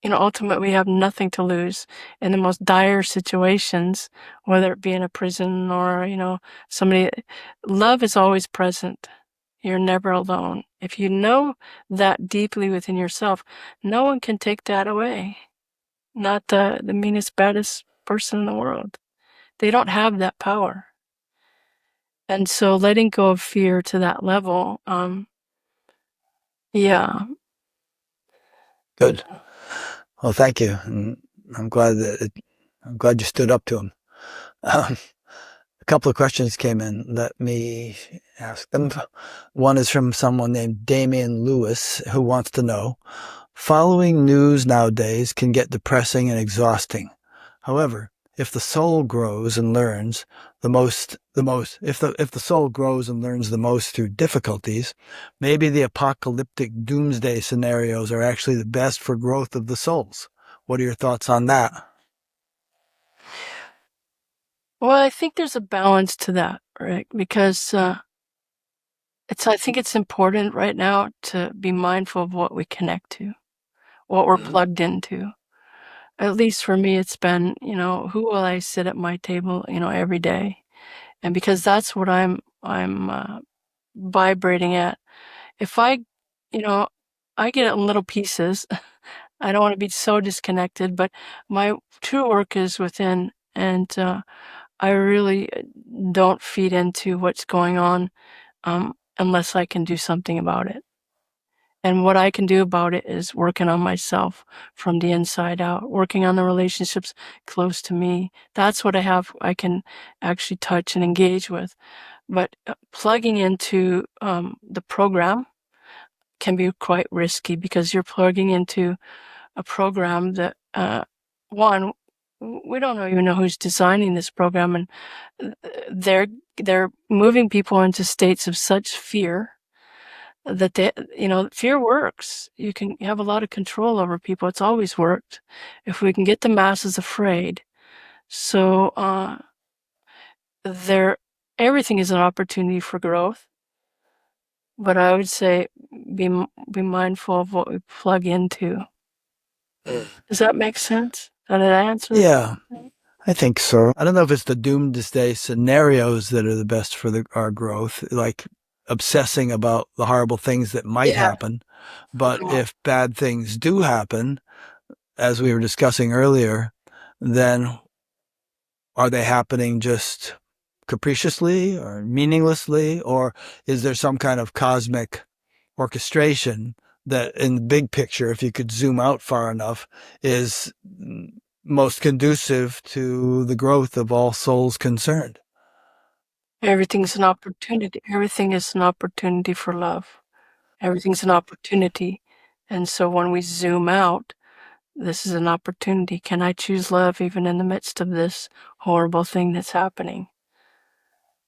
ultimately we have nothing to lose in the most dire situations, whether it be in a prison or, somebody. Love is always present. You're never alone. If you know that deeply within yourself, no one can take that away. Not the meanest, baddest person in the world. They don't have that power. And so letting go of fear to that level, yeah, Good. Well, thank you. And I'm glad I'm glad you stood up to him. A couple of questions came in. Let me ask them. One is from someone named Damian Lewis, who wants to know, following news nowadays can get depressing and exhausting. However, if the soul grows and learns if the soul grows and learns the most through difficulties, maybe the apocalyptic doomsday scenarios are actually the best for growth of the souls. What are your thoughts on that? Well, I think there's a balance to that, right? Because I think it's important right now to be mindful of what we connect to, what we're plugged into. At least for me, it's been, who will I sit at my table, every day? And because that's what I'm vibrating at. If I get it in little pieces. I don't want to be so disconnected, but my true work is within, and I really don't feed into what's going on unless I can do something about it. And what I can do about it is working on myself from the inside out, working on the relationships close to me. That's what I can actually touch and engage with. But plugging into the program can be quite risky because you're plugging into a program that, one, we don't even know who's designing this program, and they're moving people into states of such fear that fear works. You can have a lot of control over people. It's always worked if we can get the masses afraid. So everything is an opportunity for growth. But I would say be mindful of what we plug into. Does that make sense? Did I answer? Yeah, I think so. I don't know if it's the doomsday scenarios that are the best for our growth, like obsessing about the horrible things that might happen. But if bad things do happen, as we were discussing earlier, then are they happening just capriciously or meaninglessly, or is there some kind of cosmic orchestration that in the big picture, if you could zoom out far enough, is most conducive to the growth of all souls concerned? Everything's an opportunity. Everything is an opportunity for love. Everything's an opportunity. And so when we zoom out, this is an opportunity. Can I choose love even in the midst of this horrible thing that's happening?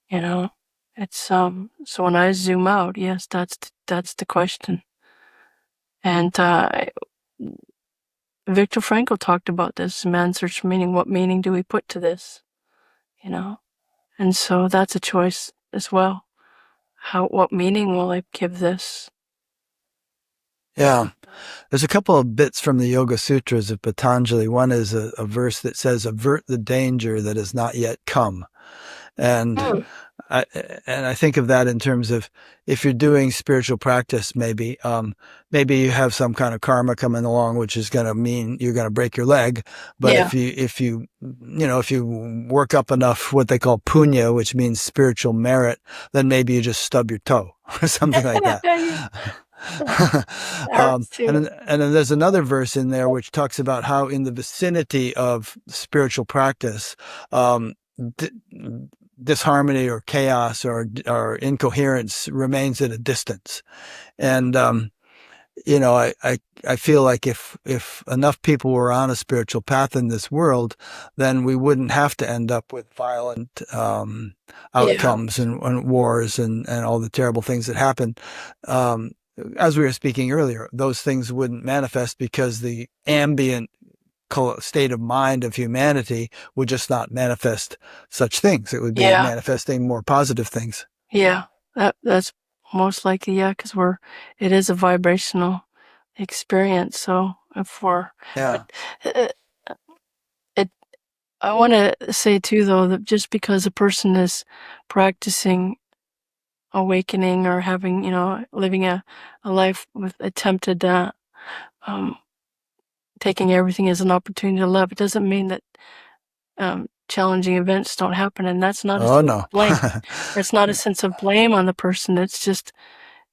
It's so when I zoom out, yes, that's the question. And Viktor Frankl talked about this, man's search for meaning. What meaning do we put to this? And so that's a choice as well. What meaning will I give this? Yeah. There's a couple of bits from the Yoga Sutras of Patanjali. One is a verse that says, avert the danger that has not yet come. And I think of that in terms of if you're doing spiritual practice, maybe you have some kind of karma coming along, which is going to mean you're going to break your leg. But if you work up enough what they call punya, which means spiritual merit, then maybe you just stub your toe or something like that. And then there's another verse in there which talks about how in the vicinity of spiritual practice, disharmony or chaos or incoherence remains at a distance. And, I feel like if enough people were on a spiritual path in this world, then we wouldn't have to end up with violent outcomes and wars and all the terrible things that happen. As we were speaking earlier, those things wouldn't manifest because the ambient state of mind of humanity would just not manifest such things. It would be manifesting more positive things. Yeah, that's most likely, because it is a vibrational experience. So if we're, I want to say too, though, that just because a person is practicing awakening or having, living a life with attempted, taking everything as an opportunity to love, it doesn't mean that challenging events don't happen, and that's not a sense of blame. It's not a sense of blame on the person. It's just,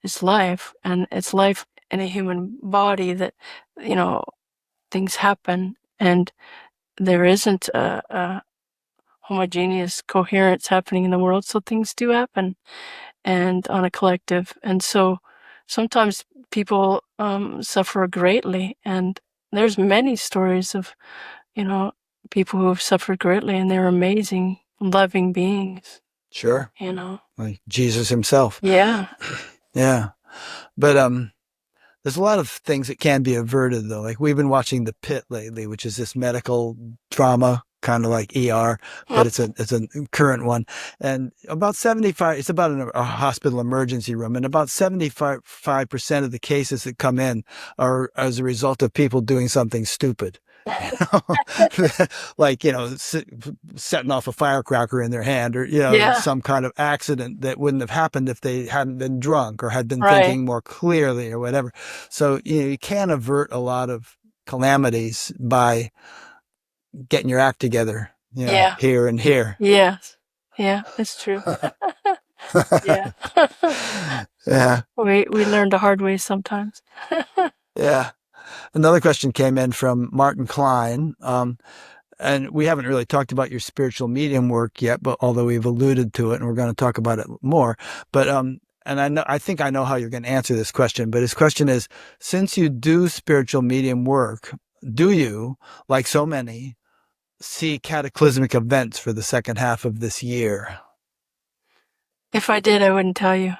it's life, and it's life in a human body that, you know, things happen and there isn't a homogeneous coherence happening in the world. So things do happen and on a collective. And so sometimes people suffer greatly. And there's many stories of, you know, people who have suffered greatly and they're amazing, loving beings. Sure. You know? Like Jesus himself. Yeah. Yeah. But there's a lot of things that can be averted, though. Like we've been watching The Pit lately, which is this medical drama, kind of like ER, but it's a current one. And about 75, it's about a hospital emergency room, and about 75% of the cases that come in are as a result of people doing something stupid. Like, setting off a firecracker in their hand, or, Yeah. some kind of accident that wouldn't have happened if they hadn't been drunk or had been Right. thinking more clearly or whatever. So, you can avert a lot of calamities by getting your act together, Yeah. here and here. Yes. Yeah, that's true. Yeah. Yeah. We learn the hard way sometimes. Yeah. Another question came in from Martin Klein. And we haven't really talked about your spiritual medium work yet, but although we've alluded to it and we're going to talk about it more. But, and I think I know how you're going to answer this question, but his question is, since you do spiritual medium work, do you, like so many, see cataclysmic events for the second half of this year? If I did, I wouldn't tell you.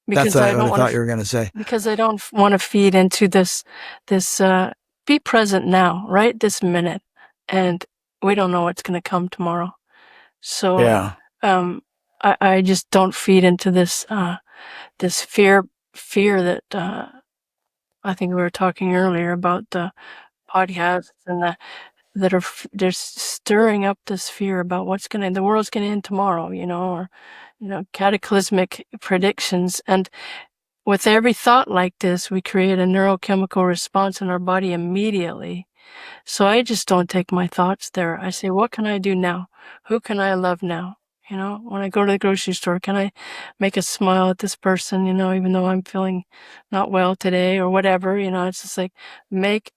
That's Because what I I don't thought want you were going to say. because I don't want to feed into this be present now, right this minute, and we don't know what's going to come tomorrow. So Yeah. I just don't feed into this this fear that I think we were talking earlier about the podcasts and that are they're stirring up this fear about the world's going to end tomorrow, or cataclysmic predictions. And with every thought like this, we create a neurochemical response in our body immediately. So I just don't take my thoughts there. I say, what can I do now? Who can I love now? When I go to the grocery store, can I make a smile at this person, even though I'm feeling not well today or whatever, it's just like make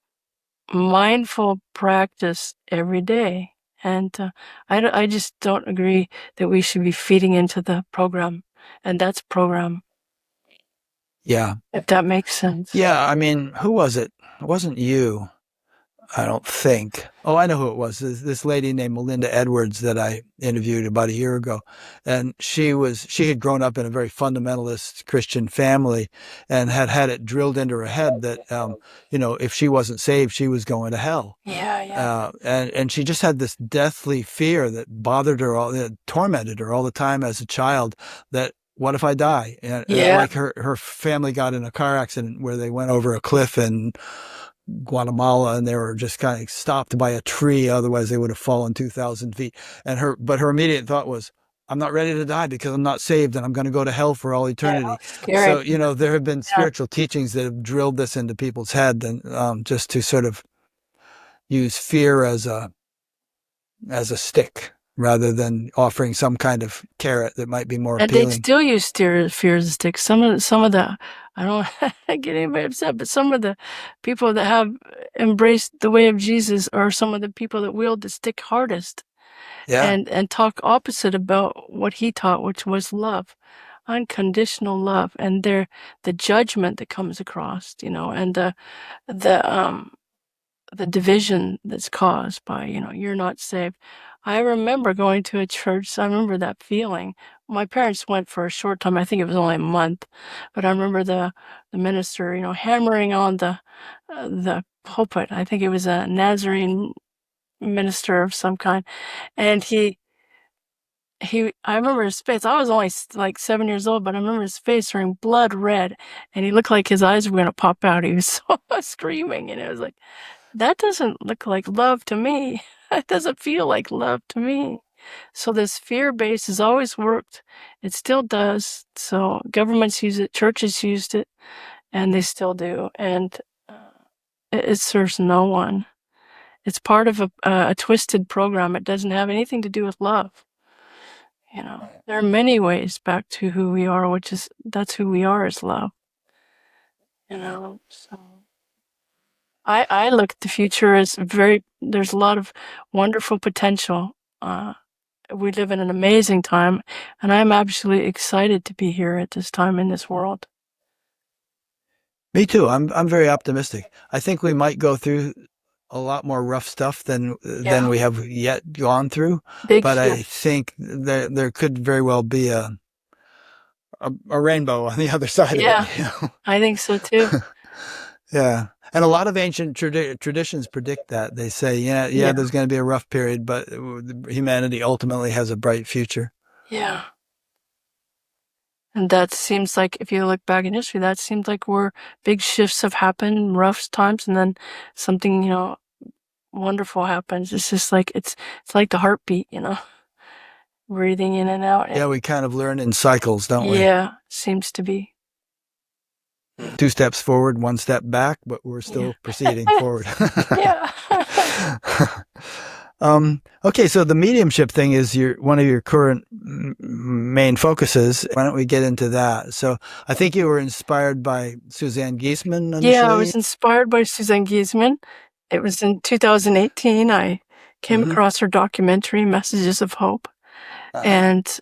mindful practice every day. And I just don't agree that we should be feeding into the program. And that's program. Yeah. If that makes sense. Yeah. I mean, who was it? It wasn't you. I don't think. Oh, I know who it was. This lady named Melinda Edwards that I interviewed about a year ago. And she had grown up in a very fundamentalist Christian family and had it drilled into her head that, if she wasn't saved, she was going to hell. Yeah. And she just had this deathly fear that bothered her that tormented her all the time as a child, that what if I die? And like her family got in a car accident where they went over a cliff and Guatemala, and they were just kind of stopped by a tree. Otherwise, they would have fallen 2,000 feet. But her immediate thought was, I'm not ready to die because I'm not saved and I'm going to go to hell for all eternity. So, there have been spiritual teachings that have drilled this into people's head, and just to sort of use fear as a stick rather than offering some kind of carrot that might be more appealing. And they still use fear as a stick. Some of the, I don't get anybody upset, but some of the people that have embraced the way of Jesus are some of the people that wield the stick hardest. Yeah. And talk opposite about what he taught, which was love, unconditional love, and the judgment that comes across, and the division that's caused by, you're not saved. I remember going to a church. So I remember that feeling. My parents went for a short time. I think it was only a month, but I remember the minister, hammering on the pulpit. I think it was a Nazarene minister of some kind, and I remember his face. I was only like 7 years old, but I remember his face turning blood red, and he looked like his eyes were going to pop out. He was so screaming, and it was like, that doesn't look like love to me. That doesn't feel like love to me. So this fear base has always worked. It still does. So governments use it, churches used it, and they still do. And it serves no one. It's part of a twisted program. It doesn't have anything to do with love. There are many ways back to who we are, that's who we are, is love. So I look at the future as there's a lot of wonderful potential. We live in an amazing time, and I'm absolutely excited to be here at this time in this world. Me too. I'm very optimistic. I think we might go through a lot more rough stuff than we have yet gone through. But I think there could very well be a rainbow on the other side of it. I think so too. Yeah. And a lot of ancient traditions predict that. They say, there's going to be a rough period, but humanity ultimately has a bright future. Yeah. And that seems like, if you look back in history, that seems like where big shifts have happened, rough times, and then something, wonderful happens. It's just like, it's like the heartbeat, breathing in and out. Yeah, we kind of learn in cycles, don't we? Yeah, seems to be. 2 steps forward, 1 step back, but we're still proceeding forward. Okay, so the mediumship thing is one of your current main focuses. Why don't we get into that? So I think you were inspired by Suzanne Giesemann initially. Yeah, I was inspired by Suzanne Giesemann. It was in 2018. I came across her documentary, Messages of Hope. And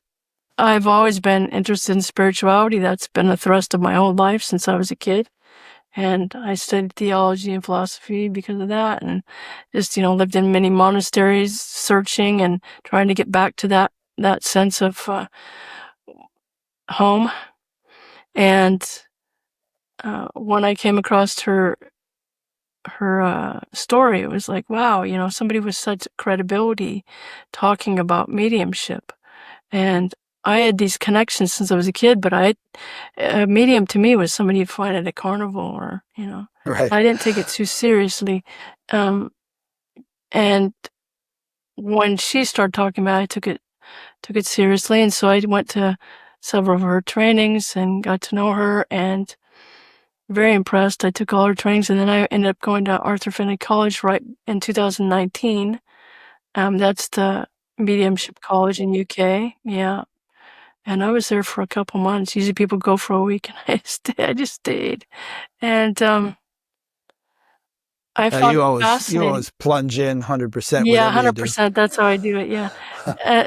I've always been interested in spirituality. That's been a thrust of my whole life since I was a kid. And I studied theology and philosophy because of that, and just, lived in many monasteries, searching and trying to get back to that sense of home. And when I came across her story, it was like, wow, somebody with such credibility talking about mediumship. And I had these connections since I was a kid, but a medium to me was somebody you'd find at a carnival or, Right. I didn't take it too seriously. And when she started talking about it, I took it seriously. And so I went to several of her trainings and got to know her, and very impressed. I took all her trainings, and then I ended up going to Arthur Findlay College right in 2019. That's the Mediumship College in UK. Yeah. And I was there for a couple months. Usually people go for a week, and I just stayed. And I found you it fascinating. You always plunge in 100%. Yeah, 100%. That's how I do it. Yeah.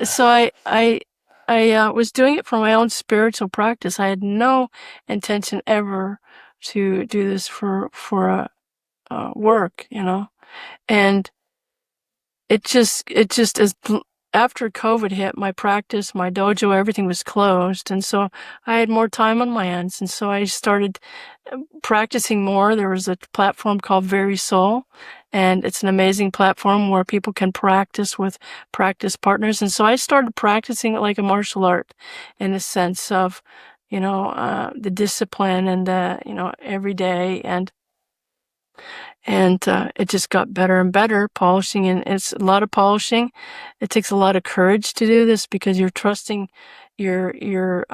So I was doing it for my own spiritual practice. I had no intention ever to do this for work, and it just is. After COVID hit, my practice, my dojo, everything was closed. And so I had more time on my hands. And so I started practicing more. There was a platform called Very Soul, and it's an amazing platform where people can practice with practice partners. And so I started practicing it like a martial art, in the sense of, the discipline and every day. And it just got better and better, polishing, and it's a lot of polishing. It takes a lot of courage to do this, because you're trusting, you're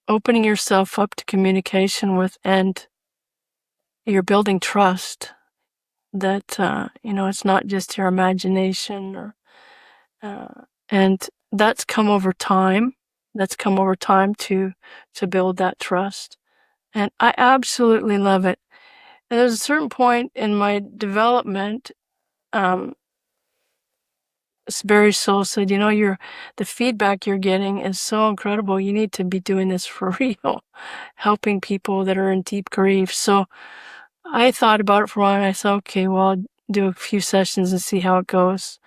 opening yourself up to communication with, and you're building trust that it's not just your imagination, and that's come over time. That's come over time to build that trust, and I absolutely love it. And there's a certain point in my development, Barry Soul said, the feedback you're getting is so incredible. You need to be doing this for real, helping people that are in deep grief. So I thought about it for a while, and I said, okay, well, I'll do a few sessions and see how it goes.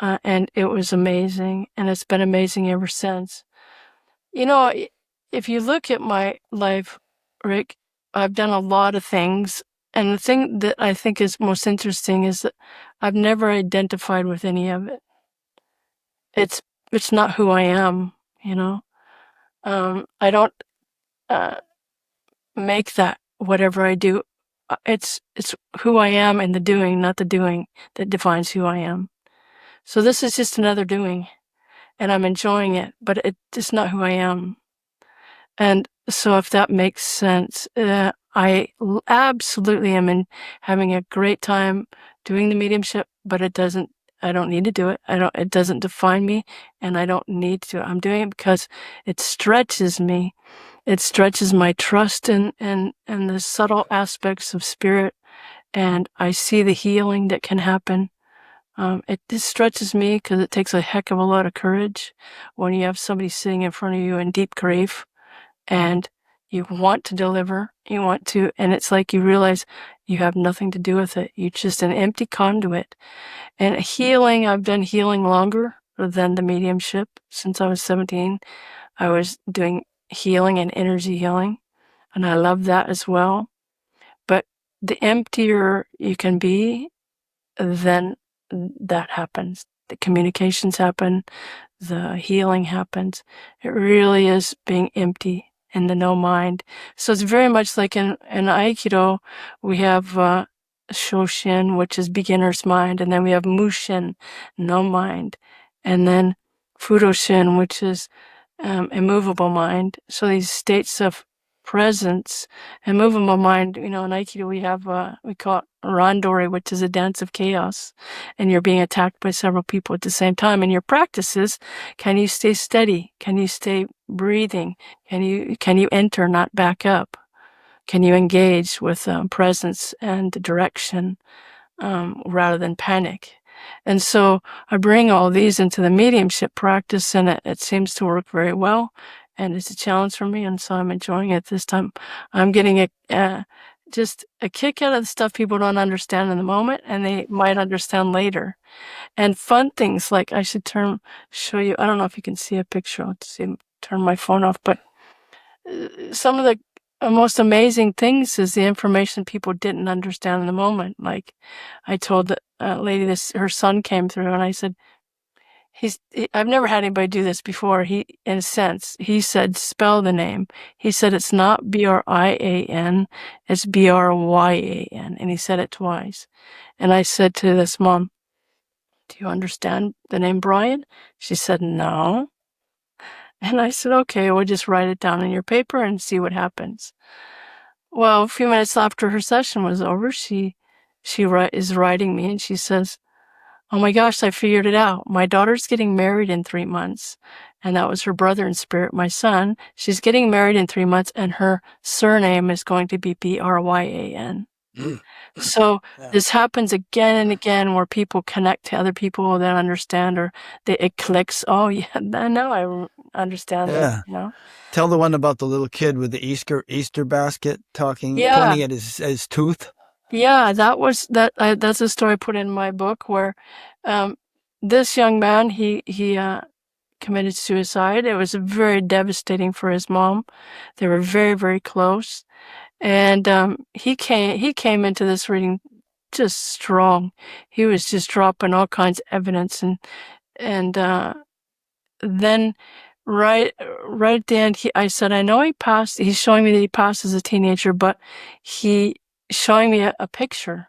And it was amazing, and it's been amazing ever since. If you look at my life, Rick, I've done a lot of things. And the thing that I think is most interesting is that I've never identified with any of it. It's not who I am, I don't make that whatever I do. It's who I am in the doing, not the doing, that defines who I am. So this is just another doing, and I'm enjoying it, but it's not who I am. And so if that makes sense, I absolutely am having a great time doing the mediumship, but I don't need to do it. It doesn't define me, and I don't need to. I'm doing it because it stretches me, It stretches my trust in the subtle aspects of spirit, and I see the healing that can happen. It just stretches me because it takes a heck of a lot of courage when you have somebody sitting in front of you in deep grief and you want to deliver, and it's like you realize you have nothing to do with it. You're just an empty conduit. And healing, I've done healing longer than the mediumship. Since I was 17, I was doing healing and energy healing, and I love that as well. But the emptier you can be, then that happens. The communications happen, the healing happens. It really is being empty in the no mind. So it's very much like in Aikido, we have Shoshin, which is beginner's mind, and then we have Mushin, no mind, and then Fudoshin, which is immovable mind. So these states of presence, immovable mind, in Aikido we call it randori, which is a dance of chaos, and you're being attacked by several people at the same time. And your practices, can you stay steady? Can you stay breathing? Can you enter, not back up? Can you engage with presence and direction rather than panic? And so I bring all these into the mediumship practice, and it seems to work very well. And it's a challenge for me, and so I'm enjoying it this time. I'm getting just a kick out of the stuff people don't understand in the moment, and they might understand later. And fun things like I should show you. I don't know if you can see a picture. Let's see, turn my phone off. But some of the most amazing things is the information people didn't understand in the moment. Like I told the lady her son came through, and I said, I've never had anybody do this before. In a sense, he said, spell the name. He said, it's not Brian, it's Bryan. And he said it twice. And I said to this mom, do you understand the name Brian? She said, no. And I said, okay, we'll just write it down in your paper and see what happens. Well, a few minutes after her session was over, she is writing me, and she says, oh my gosh, I figured it out. My daughter's getting married in 3 months. And that was her brother in spirit, my son. She's getting married in 3 months, and her surname is going to be Bryan. So this happens again and again, where people connect to other people that understand, or it clicks. Oh yeah, now I understand that. Tell the one about the little kid with the Easter basket pointing at his tooth. Yeah, that's a story I put in my book, where this young man, he committed suicide. It was very devastating for his mom. They were very, very close. And he came into this reading just strong. He was just dropping all kinds of evidence, and then right at the end, I said, I know he passed. He's showing me that he passed as a teenager, but he showing me a picture,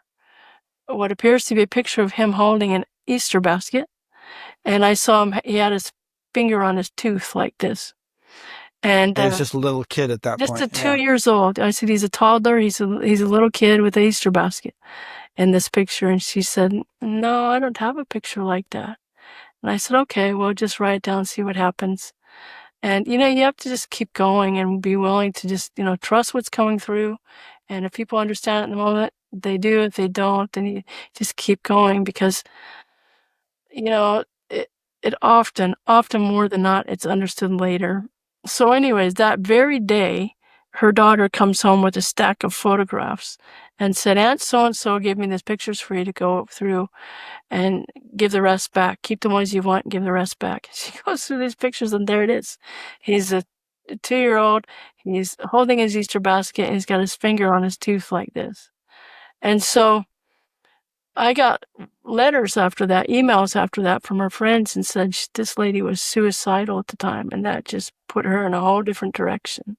what appears to be a picture of him holding an Easter basket, and I saw him. He had his finger on his tooth like this. And he was just a little kid at that point. Just 2 years old. I said, he's a toddler. He's a little kid with an Easter basket in this picture. And she said, no, I don't have a picture like that. And I said, okay, well, just write it down and see what happens. And, you have to just keep going and be willing to just, trust what's coming through. And if people understand it in the moment, they do. If they don't, then you just keep going, because, it often more than not, it's understood later. So anyways, that very day, her daughter comes home with a stack of photographs and said, Aunt so-and-so gave me these pictures for you to go through and give the rest back. Keep the ones you want and give the rest back. She goes through these pictures, and there it is. He's a 2-year-old. He's holding his Easter basket, and he's got his finger on his tooth like this. And so I got letters after that, emails after that from her friends, and said this lady was suicidal at the time, and that just put her in a whole different direction.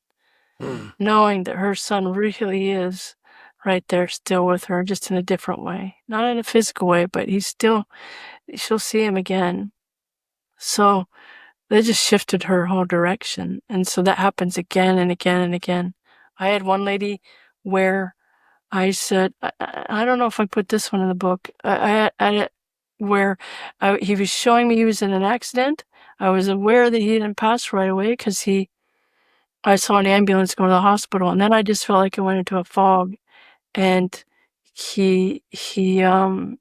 Knowing that her son really is right there still with her, just in a different way. Not in a physical way, but she'll see him again. So they just shifted her whole direction. And so that happens again and again and again. I had one lady where I said, I don't know if I put this one in the book, where he was showing me he was in an accident. I was aware that he didn't pass right away because he I saw an ambulance go to the hospital, and then I just felt like I went into a fog. And she said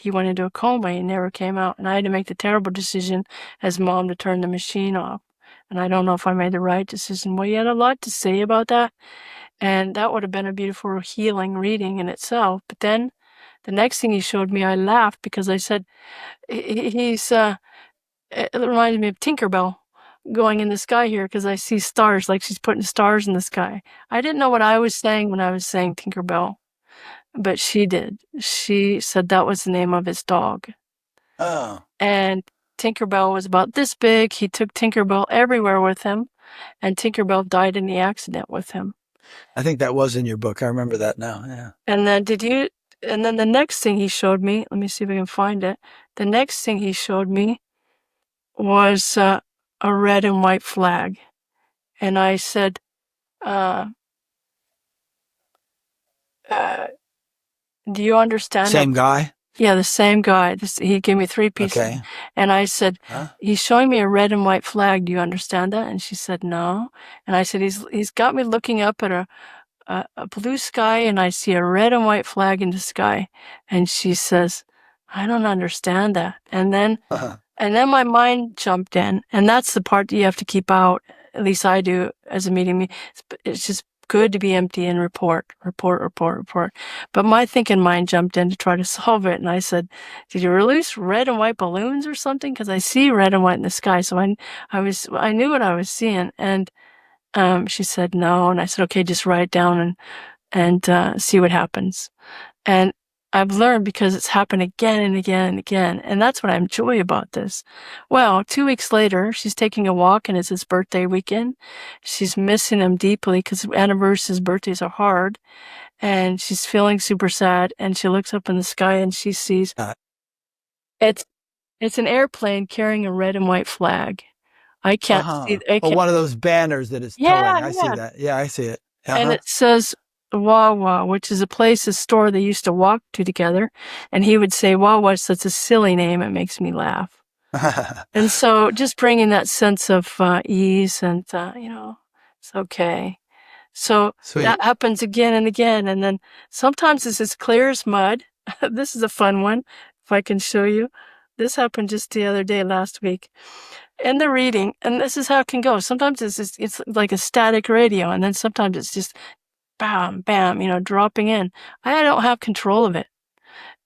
he went into a coma and never came out. And I had to make the terrible decision as mom to turn the machine off. And I don't know if I made the right decision. Well, he had a lot to say about that. And that would have been a beautiful healing reading in itself. But then the next thing he showed me, I laughed because I said, it reminded me of Tinkerbell going in the sky here because I see stars, like she's putting stars in the sky. I didn't know what I was saying when I was saying Tinkerbell, but she did. She said that was the name of his dog. Oh. And Tinkerbell was about this big. He took Tinkerbell everywhere with him, and Tinkerbell died in the accident with him. I think that was in your book. I remember that now. Yeah. And then the next thing he showed me, let me see if I can find it. The next thing he showed me was a red and white flag. And I said, do you understand? Same guy? Yeah, the same guy. He gave me 3 pieces. Okay. And I said, Huh? he's showing me a red and white flag. Do you understand that? And she said, no. And I said, he's got me looking up at a blue sky, and I see a red and white flag in the sky. And she says, I don't understand that. And then my mind jumped in, and that's the part that you have to keep out. At least I do as a medium. It's just good to be empty and report. But my thinking mind jumped in to try to solve it. And I said, did you release red and white balloons or something? Because I see red and white in the sky. So I knew what I was seeing. And she said no. And I said, okay, just write it down and see what happens. And I've learned because it's happened again and again and again. And that's what I enjoy about this. Well, 2 weeks later, she's taking a walk, and it's his birthday weekend. She's missing him deeply because anniversaries, birthdays are hard. And she's feeling super sad. And she looks up in the sky and she sees it's an airplane carrying a red and white flag. I can't see. One of those banners that is towing. I see that. Yeah, I see it. And it says Wawa, which is a store they used to walk to together. And he would say, Wawa, such a silly name. It makes me laugh. And so just bringing that sense of ease and, it's okay. So Sweet. That happens again and again. And then sometimes it's as clear as mud. This is a fun one, if I can show you. This happened just the other day, last week. In the reading, and this is how it can go. Sometimes it's like a static radio, and then sometimes it's just bam, bam, dropping in. I don't have control of it,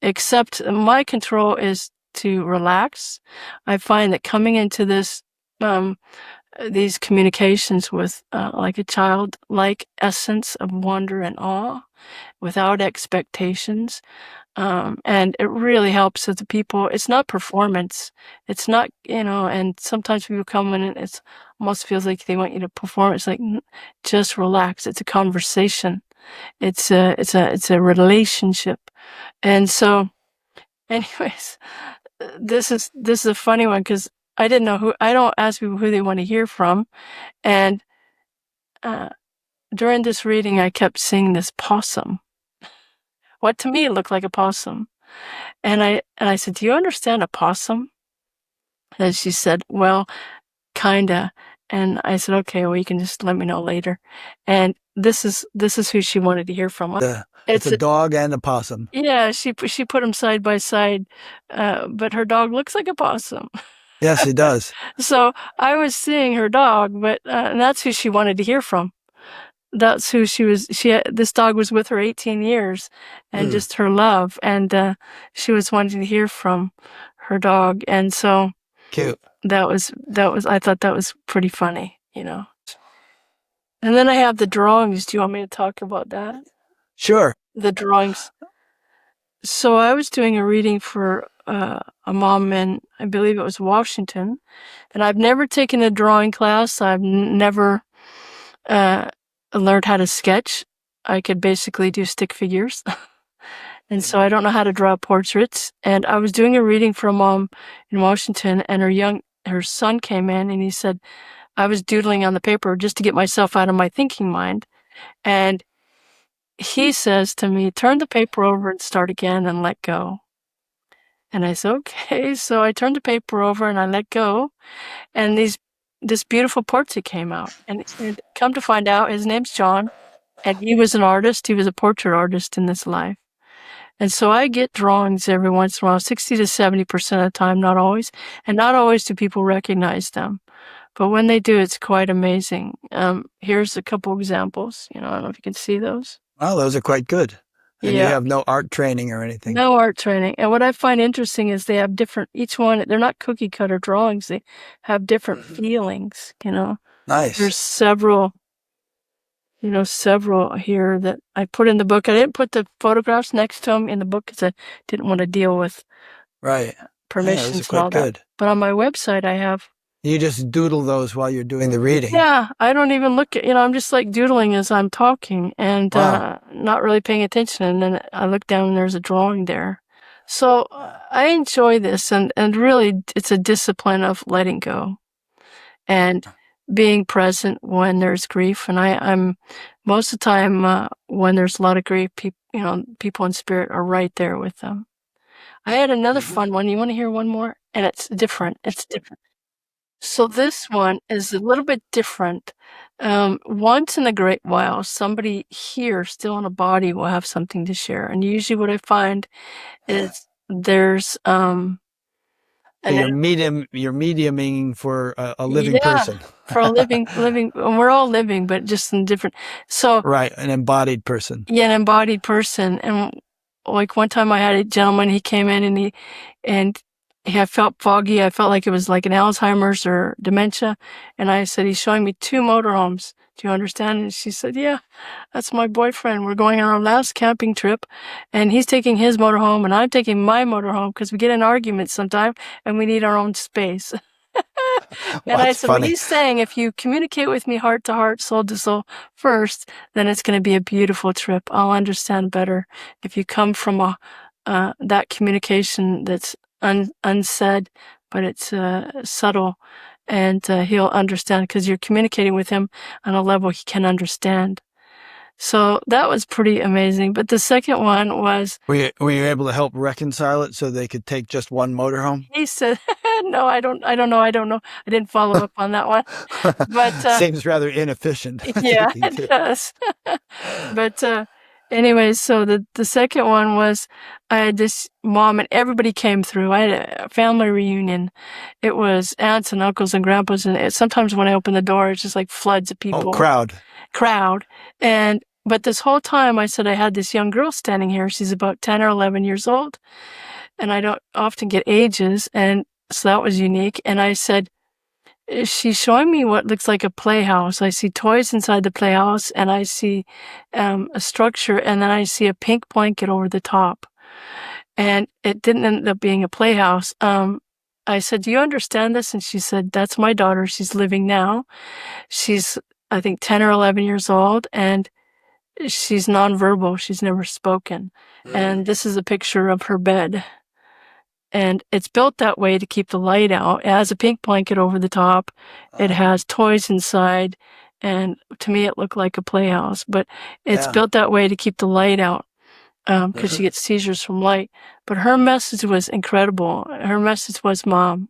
except my control is to relax. I find that coming into these communications with like a childlike essence of wonder and awe, without expectations. And it really helps with the people. It's not performance. It's not, and sometimes people come in and it almost feels like they want you to perform. It's like, just relax. It's a conversation. It's a relationship. And so anyways, this is a funny one because I don't ask people who they want to hear from. And, during this reading, I kept seeing this possum. What to me looked like a possum. And I said, do you understand a possum? And she said, well, kinda. And I said, okay, well, you can just let me know later. And this is who she wanted to hear from. It's a dog and a possum. Yeah, she put them side by side, but her dog looks like a possum. Yes, it does. So I was seeing her dog, but and that's who she wanted to hear from. That's who she was. This dog was with her 18 years, and just her love, and she was wanting to hear from her dog, and so cute. That was. I thought that was pretty funny, And then I have the drawings. Do you want me to talk about that? Sure. The drawings. So I was doing a reading for a mom in, I believe it was Washington, and I've never taken a drawing class. I've never learned how to sketch. I could basically do stick figures. And so I don't know how to draw portraits. And I was doing a reading for a mom in Washington, and her son came in and he said, I was doodling on the paper just to get myself out of my thinking mind. And he says to me, turn the paper over and start again and let go. And I said, okay. So I turned the paper over and I let go. And these this beautiful portrait came out, and come to find out, his name's John, and he was an artist. He was a portrait artist in this life. And so I get drawings every once in a while, 60 to 70% of the time, not always. And not always do people recognize them. But when they do, it's quite amazing. Here's a couple examples. I don't know if you can see those. Oh, those are quite good. And Yeah. you have no art training or anything. No art training. And what I find interesting is they have different, each one, they're not cookie cutter drawings. They have different feelings, Nice. There's several here that I put in the book. I didn't put the photographs next to them in the book because I didn't want to deal with permissions and all that. But on my website, I have. You just doodle those while you're doing the reading. Yeah, I don't even look at, I'm just like doodling as I'm talking and not really paying attention. And then I look down and there's a drawing there. So I enjoy this, and really it's a discipline of letting go and being present when there's grief. And I'm most of the time when there's a lot of grief, people in spirit are right there with them. I had another fun one. You want to hear one more? And it's different. So this one is a little bit different. Once in a great while, somebody here still in a body will have something to share. And usually what I find is there's so you're mediuming for a living person. For a living, and we're all living, but just in different. So right, an embodied person. Yeah, an embodied person. And like one time I had a gentleman, he came in and I felt foggy. I felt like it was like an Alzheimer's or dementia. And I said, he's showing me 2 motorhomes. Do you understand? And she said, yeah, that's my boyfriend. We're going on our last camping trip, and he's taking his motorhome, and I'm taking my motorhome because we get in arguments sometime, and we need our own space. And I said, well, he's saying if you communicate with me heart to heart, soul to soul first, then it's going to be a beautiful trip. I'll understand better if you come from that communication that's unsaid, but it's subtle, and he'll understand because you're communicating with him on a level he can understand. So that was pretty amazing. But the second one was... Were you able to help reconcile it so they could take just one motorhome? He said, no, I don't know. I didn't follow up on that one. But seems rather inefficient. Yeah, it does. But anyway, so the second one was I had this mom, and everybody came through. I had a family reunion. It was aunts and uncles and grandpas, and sometimes when I open the door, it's just like floods of people. Oh, crowd. But this whole time I said I had this young girl standing here. She's about 10 or 11 years old, and I don't often get ages, and so that was unique. And I said, she's showing me what looks like a playhouse. I see toys inside the playhouse, and I see a structure, and then I see a pink blanket over the top. And it didn't end up being a playhouse. I said, do you understand this? And she said, that's my daughter. She's living now. She's, I think, 10 or 11 years old, and she's nonverbal. She's never spoken. And this is a picture of her bed. And it's built that way to keep the light out. It has a pink blanket over the top. It has toys inside. And to me, it looked like a playhouse. But it's built that way to keep the light out because she gets seizures from light. But her message was incredible. Her message was, Mom,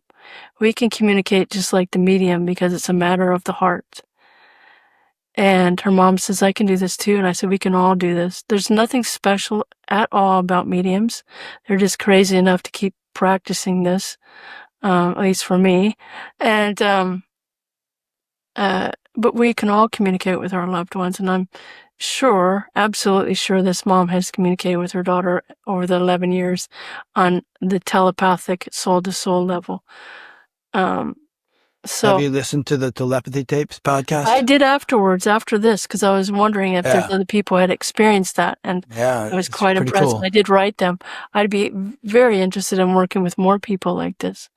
we can communicate just like the medium because it's a matter of the heart. And her mom says, I can do this too. And I said, we can all do this. There's nothing special at all about mediums. They're just crazy enough to keep practicing this, at least for me. And, but we can all communicate with our loved ones. And I'm sure, absolutely sure this mom has communicated with her daughter over the 11 years on the telepathic soul to soul level. So have you listened to the telepathy tapes podcast? I did after this, because I was wondering if there's other people who had experienced that, and I was quite impressed. Cool. I did write them. I'd be very interested in working with more people like this,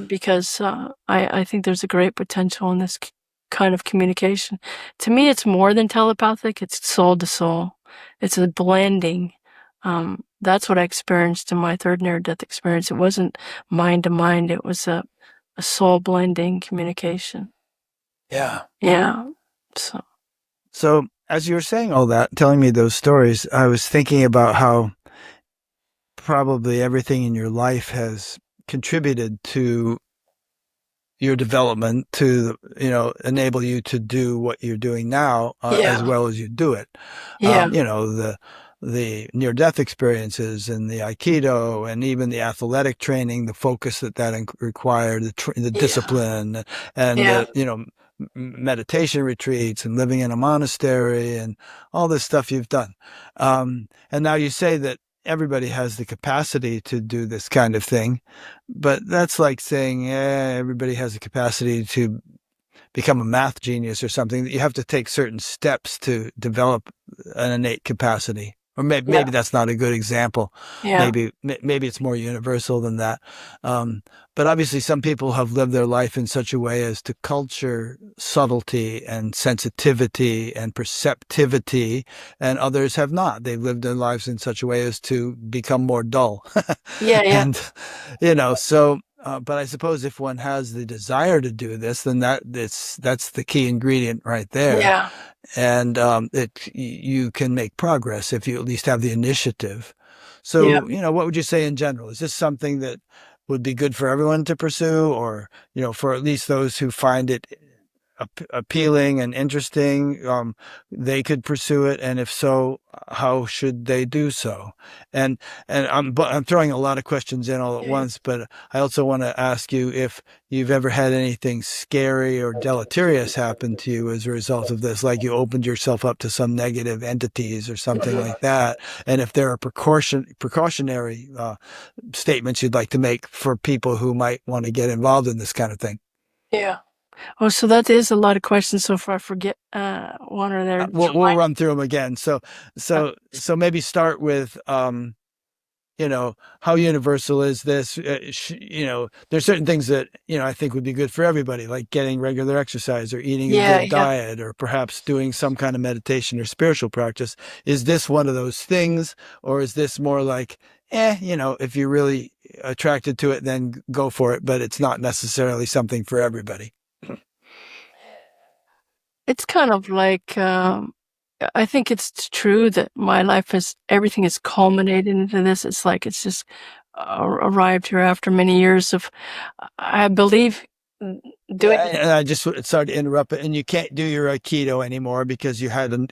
because I think there's a great potential in this kind of communication. To me, it's more than telepathic. It's soul to soul. It's a blending. That's what I experienced in my third near-death experience. It wasn't mind to mind. It was a soul blending communication. Yeah. So as you were saying all that, telling me those stories, I was thinking about how probably everything in your life has contributed to your development to, enable you to do what you're doing now as well as you do it. Yeah. The near-death experiences and the Aikido and even the athletic training, the focus that required, the discipline and Yeah. the, meditation retreats and living in a monastery and all this stuff you've done. And now you say that everybody has the capacity to do this kind of thing, but that's like saying everybody has the capacity to become a math genius or something. That you have to take certain steps to develop an innate capacity. Or maybe that's not a good example. Yeah. Maybe it's more universal than that. But obviously, some people have lived their life in such a way as to culture subtlety and sensitivity and perceptivity, and others have not. They've lived their lives in such a way as to become more dull. Yeah. And, so but I suppose if one has the desire to do this, then that's the key ingredient right there. Yeah. And you can make progress if you at least have the initiative. Yeah. So, what would you say in general? Is this something that would be good for everyone to pursue, or, for at least those who find it appealing and interesting, they could pursue it? And if so, how should they do so? And I'm throwing a lot of questions in all at once, but I also want to ask you if you've ever had anything scary or deleterious happen to you as a result of this, like you opened yourself up to some negative entities or something like that. And if there are precautionary statements you'd like to make for people who might want to get involved in this kind of thing. Yeah. Oh, so that is a lot of questions. So if I forget one or there, we'll run through them again. So maybe start with, how universal is this? There's certain things that, I think would be good for everybody, like getting regular exercise or eating a good diet, or perhaps doing some kind of meditation or spiritual practice. Is this one of those things, or is this more like, if you're really attracted to it, then go for it, but it's not necessarily something for everybody? It's kind of like, I think it's true that my life everything is culminated into this. It's like it's just arrived here after many years of, I believe, doing. I just sorry to interrupt, and you can't do your Aikido anymore because you had a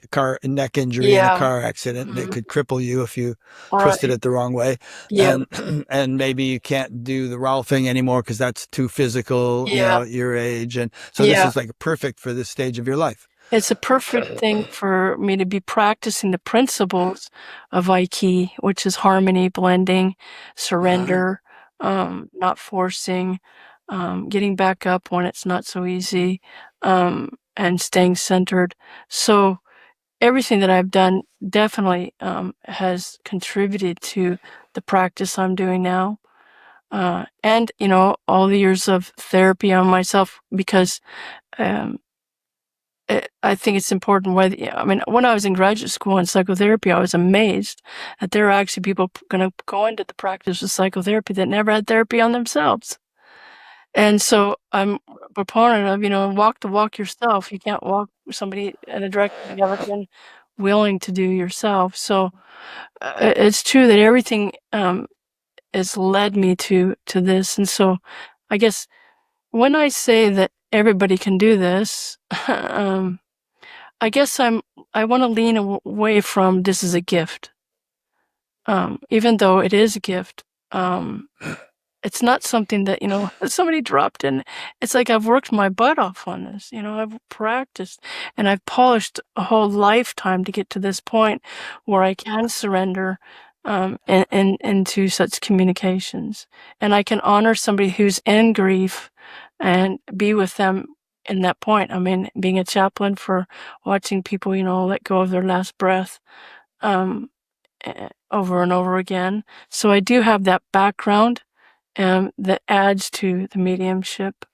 neck injury in a car accident that could cripple you if you twisted it the wrong way. Yeah. And maybe you can't do the Raul thing anymore because that's too physical, at your age. And so this is like perfect for this stage of your life. It's a perfect thing for me to be practicing the principles of Aiki, which is harmony, blending, surrender, not forcing, getting back up when it's not so easy, and staying centered. So everything that I've done definitely has contributed to the practice I'm doing now. And, all the years of therapy on myself, because I think it's important when I was in graduate school in psychotherapy, I was amazed that there are actually people going to go into the practice of psychotherapy that never had therapy on themselves. And so I'm a proponent of, walk the walk yourself. You can't walk somebody in a direction you haven't been willing to do yourself. So it's true that everything has led me to this. And so I guess when I say that everybody can do this, I guess I want to lean away from this is a gift. Even though it is a gift, it's not something that, somebody dropped in. It's like I've worked my butt off on this. I've practiced and I've polished a whole lifetime to get to this point where I can surrender into such communications. And I can honor somebody who's in grief and be with them in that point. I mean, being a chaplain for watching people, let go of their last breath over and over again. So I do have that background that adds to the mediumship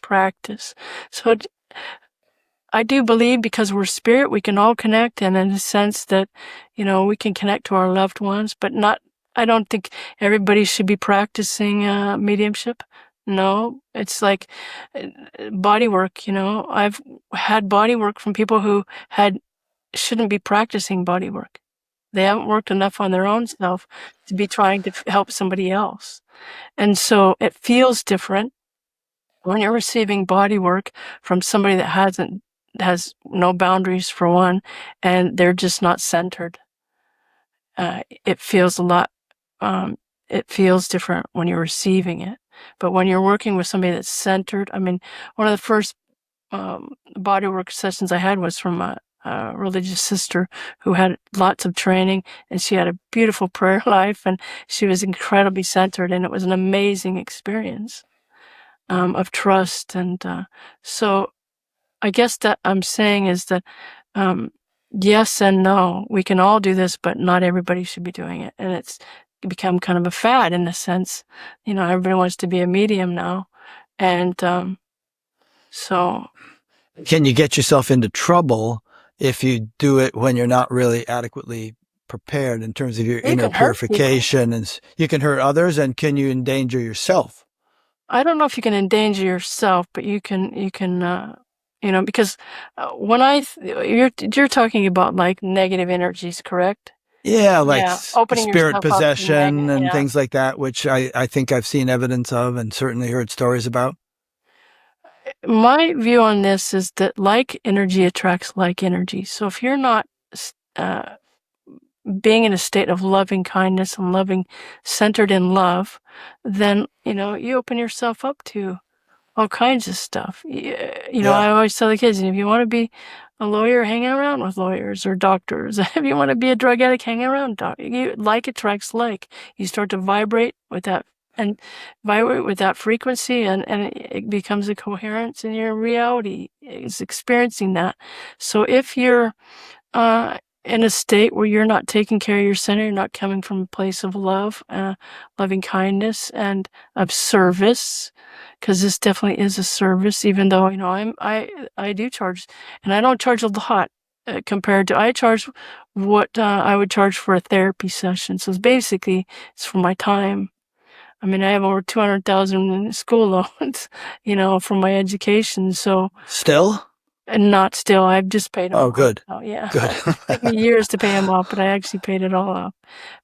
practice. So I do believe because we're spirit, we can all connect, and in a sense that, we can connect to our loved ones, but I don't think everybody should be practicing mediumship. No, it's like body work, I've had body work from people who shouldn't be practicing body work. They haven't worked enough on their own self to be trying to help somebody else. And so it feels different. when you're receiving body work from somebody that has no boundaries for one, and they're just not centered, it feels a lot, it feels different when you're receiving it. But when you're working with somebody that's centered, I mean, one of the first bodywork sessions I had was from a religious sister who had lots of training, and she had a beautiful prayer life, and she was incredibly centered, and it was an amazing experience of trust. And so I guess that I'm saying is that yes and no, we can all do this, but not everybody should be doing it. And it's become kind of a fad in a sense. Everybody wants to be a medium now. And so. Can you get yourself into trouble if you do it when you're not really adequately prepared in terms of your inner purification? And you can hurt others, and can you endanger yourself? I don't know if you can endanger yourself, but you can, because when you're talking about like negative energies, correct? Yeah, like opening spirit possession and yeah. things like that, which I think I've seen evidence of and certainly heard stories about. My view on this is that like energy attracts like energy. So if you're not being in a state of loving kindness and loving, centered in love, then, you open yourself up to all kinds of stuff. I always tell the kids, if you want to be a lawyer, hang around with lawyers or doctors. If you want to be a drug addict, hang around like attracts like. You start to vibrate with that and vibrate with that frequency, and it becomes a coherence in your reality is experiencing that. So if you're in a state where you're not taking care of your center, you're not coming from a place of love, loving kindness, and of service, because this definitely is a service, even though, I do charge, and I don't charge a lot compared to, I charge what I would charge for a therapy session. So basically, it's for my time. I mean, I have over 200,000 in school loans, for my education. So still. And not still. I've just paid them off. Oh, good. Oh, yeah. Good. It took me years to pay them off, but I actually paid it all off.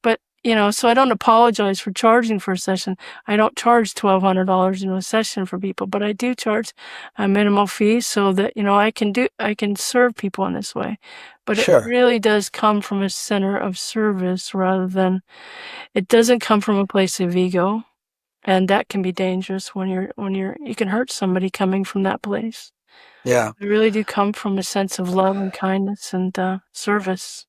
But, so I don't apologize for charging for a session. I don't charge $1,200 in a session for people, but I do charge a minimal fee so that, I can serve people in this way. But It really does come from a center of service rather than, it doesn't come from a place of ego. And that can be dangerous when you can hurt somebody coming from that place. Yeah. I really do come from a sense of love and kindness and service.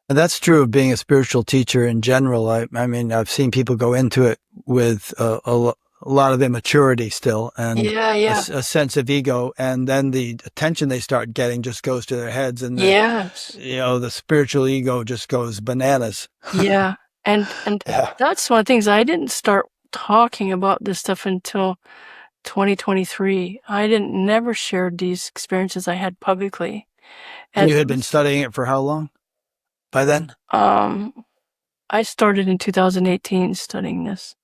And that's true of being a spiritual teacher in general. I mean, I've seen people go into it with a lot of immaturity still and a sense of ego. And then the attention they start getting just goes to their heads. And the spiritual ego just goes bananas. Yeah. And that's one of the things. I didn't start talking about this stuff until 2023. I never shared these experiences I had publicly. And you had been studying it for how long by then? I started in 2018 studying this.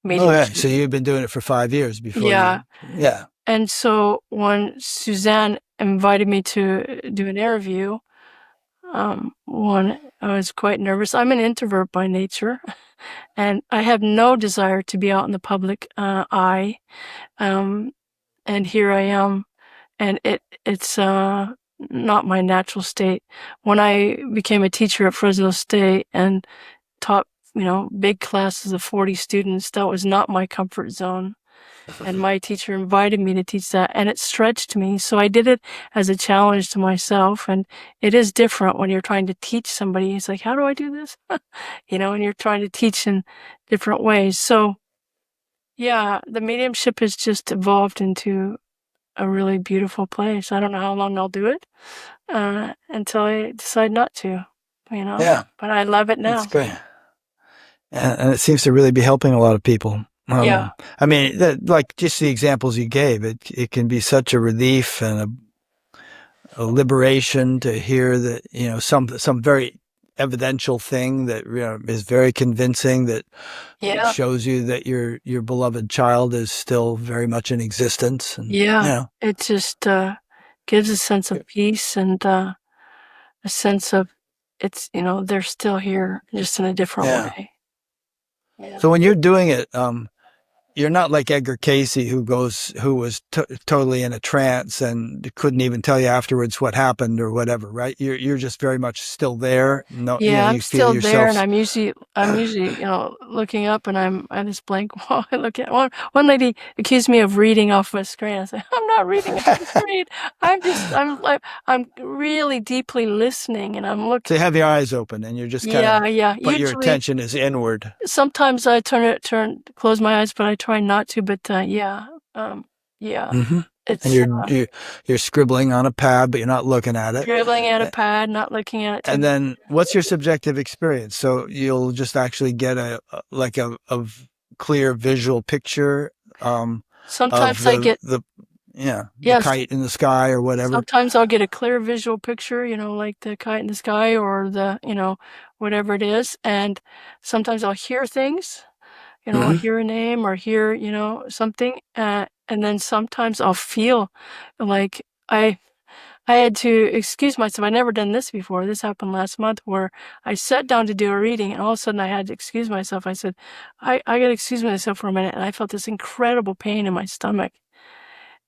Okay, so you've been doing it for 5 years before. Yeah. And so when Suzanne invited me to do an interview, I was quite nervous. I'm an introvert by nature, and I have no desire to be out in the public eye. And here I am, and it's not my natural state. When I became a teacher at Fresno State and taught, big classes of 40 students, that was not my comfort zone. And my teacher invited me to teach that, and it stretched me. So I did it as a challenge to myself. And it is different when you're trying to teach somebody. It's like, how do I do this? And you're trying to teach in different ways. So yeah, the mediumship has just evolved into a really beautiful place. I don't know how long I'll do it until I decide not to, Yeah. But I love it now. That's great. And it seems to really be helping a lot of people. Yeah. I mean, like just the examples you gave, it can be such a relief and a liberation to hear that, some very evidential thing that is very convincing, that shows you that your beloved child is still very much in existence. And, it just gives a sense of peace and a sense of it's, they're still here, just in a different way. Yeah. So when you're doing it, you're not like Edgar Casey, who was totally in a trance and couldn't even tell you afterwards what happened or whatever, right? You're just very much still there. No, Yeah, I'm you feel still there, and yourself. I'm usually, looking up, and I'm at this blank wall. I look at one lady accused me of reading off of a screen. I said, I'm not reading off the screen. I'm really deeply listening, and I'm So looking. you have your eyes open and you're just kind Yeah, of, yeah. but your Usually, attention is inward. sometimes I close my eyes, but I try not to. But yeah, yeah. Mm-hmm. And It's you're scribbling on a pad, but you're not looking at it. dribbling at a pad, not looking at it too. And then what's your subjective experience? So you'll just actually get a clear visual picture of Sometimes I get the yes. kite in the sky or whatever. Sometimes I'll get a clear visual picture, like the kite in the sky or whatever it is. And sometimes I'll hear things, I'll hear a name or hear, something. And then sometimes I'll feel like I had to excuse myself. I'd never done this before. This happened last month where I sat down to do a reading and all of a sudden I had to excuse myself. I said, I got to excuse myself for a minute. And I felt this incredible pain in my stomach.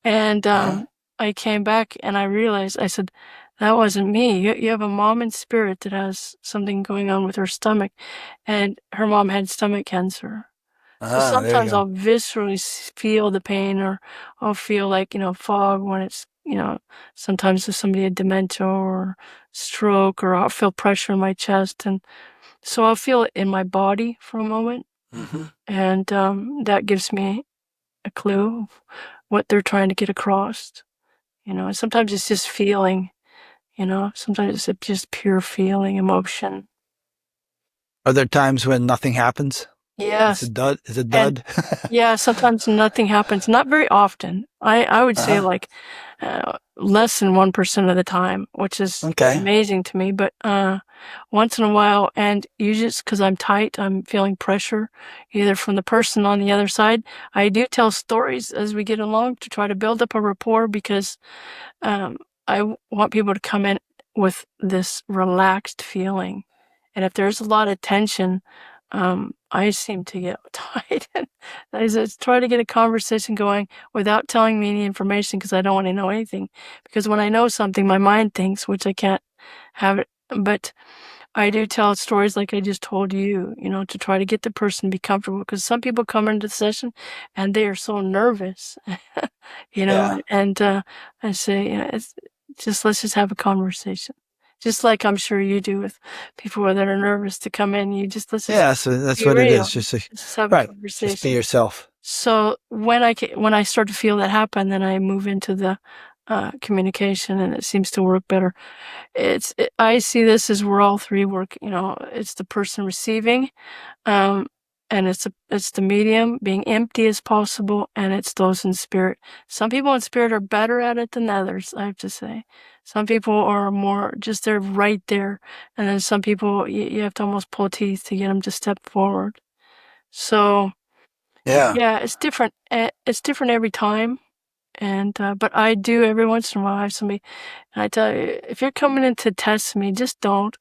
And I came back and I realized, I said, that wasn't me. You have a mom in spirit that has something going on with her stomach, and her mom had stomach cancer. So There you sometimes go. I'll viscerally feel the pain, or I'll feel like, fog when it's, sometimes if somebody had dementia or stroke, or I'll feel pressure in my chest. And so I'll feel it in my body for a moment. And that gives me a clue of what they're trying to get across. And sometimes it's just feeling, sometimes it's just pure feeling, emotion. Are there times when nothing happens? It's a Yes. dud. It's a And dud. yeah, sometimes nothing happens. Not very often. I would say like less than 1% of the time, which is Okay. amazing to me. But once in a while, and usually it's because I'm tight, I'm feeling pressure, either from the person on the other side. I do tell stories as we get along to try to build up a rapport, because I want people to come in with this relaxed feeling. And if there's a lot of tension, I seem to get tight. And I just try to get a conversation going without telling me any information, because I don't want to know anything. Because when I know something, my mind thinks, which I can't have it. But I do tell stories like I just told you, to try to get the person to be comfortable. Because some people come into the session and they are so nervous, Yeah. and I say, it's just, let's just have a conversation. Just like I'm sure you do with people that are nervous to come in. You just, let's just Yeah. So that's be what it real. is. Just Just have a right. Just be conversation. yourself. So when I start to feel that happen, then I move into the communication, and it seems to work better. I see this as we're all three work. It's the person receiving, um, and it's the medium being empty as possible, and it's those in spirit. Some people in spirit are better at it than others, I have to say. Some people are more just, they're right there, and then some people you have to almost pull teeth to get them to step forward. So Yeah. yeah, it's different. It's different every time. And but I do every once in a while have somebody, and I tell you, if you're coming in to test me, just don't,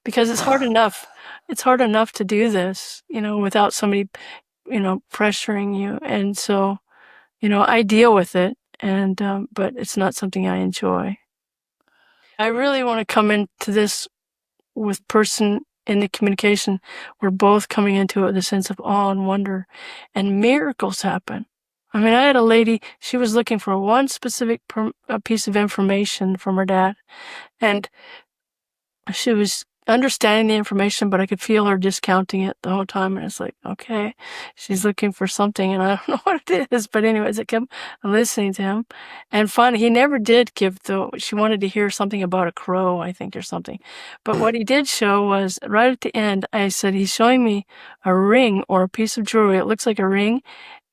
because it's hard enough. It's hard enough to do this, without somebody, pressuring you. And so, I deal with it, and but it's not something I enjoy. I really want to come into this with person in the communication. We're both coming into it with a sense of awe and wonder, and miracles happen. I mean, I had a lady, she was looking for one specific a piece of information from her dad, and she was understanding the information, but I could feel her discounting it the whole time. And it's like, okay, she's looking for something, and I don't know what it is. But anyways, I kept listening to him. And finally, he never did give she wanted to hear something about a crow, I think, or something. But what he did show was right at the end, I said, he's showing me a ring or a piece of jewelry. It looks like a ring,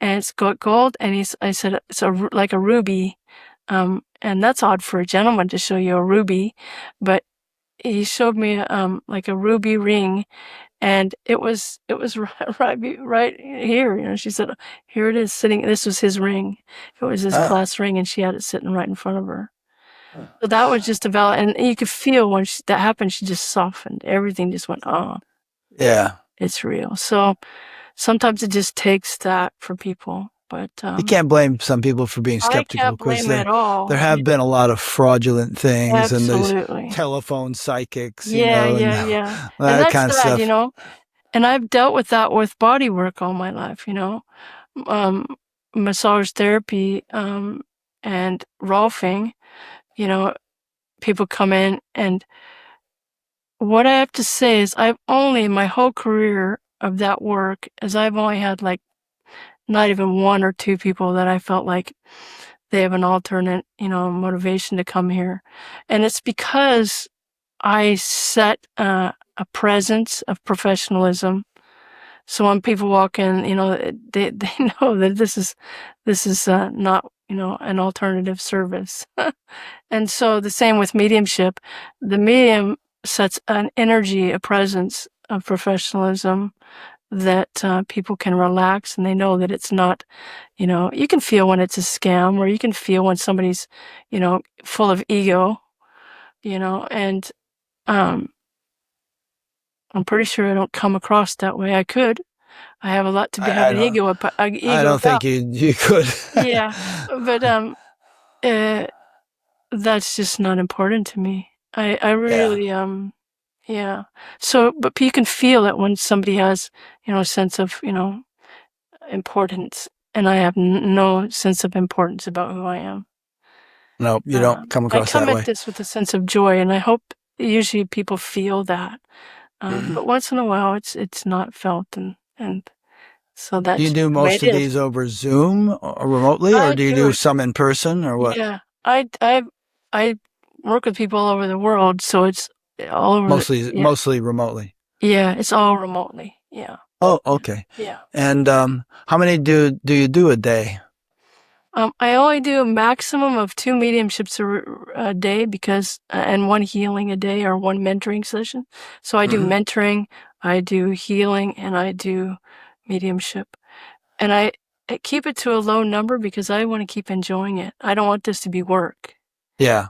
and it's got gold. And I said, it's like a ruby. And that's odd for a gentleman to show you a ruby, but he showed me like a ruby ring, and it was right here. She said, here it is sitting. This was his ring. It was his class ring, and she had it sitting right in front of her. So that was just about, and you could feel when that happened, she just softened. Everything just went, oh, Yeah. it's real. So sometimes it just takes that for people. But you can't blame some people for being I skeptical, can't because blame it at all. there have been a lot of fraudulent things and these Absolutely. telephone psychics, Yeah, and yeah. And that that's kind of sad, stuff. And I've dealt with that with body work all my life, massage therapy, and rolfing, people come in, and what I have to say is I've only, my whole career of that work, is I've only had like not even one or two people that I felt like they have an alternate, motivation to come here. And it's because I set a presence of professionalism. So when people walk in, they know that this is not, an alternative service. And so the same with mediumship. The medium sets an energy, a presence of professionalism that people can relax, and they know that it's not, you can feel when it's a scam, or you can feel when somebody's, full of ego, and um, I'm pretty sure I don't come across that way. I could. I have a lot to have I an don't. ego I ego don't think about. you could. Yeah, but uh, that's just not important to me. I Yeah. really yeah. So, but you can feel it when somebody has, a sense of, importance, and I have no sense of importance about who I am. No, you don't come I across come that at way. this with a sense of joy, and I hope usually people feel that. Hmm. But once in a while, it's not felt, and so Do you that's do the way most it of is. these over Zoom or remotely, or I do you do do it. some in person, or what? Yeah, I work with people all over the world, so it's all over yeah, Mostly remotely. yeah, it's all remotely. Yeah, Oh, okay. yeah. And how many do you do a day? I only do a maximum of 2 mediumships a day, because and 1 healing a day, or 1 mentoring session. So I do Hmm. mentoring, I do healing, and I do mediumship. And I keep it to a low number because I want to keep enjoying it. I don't want this to be work. Yeah.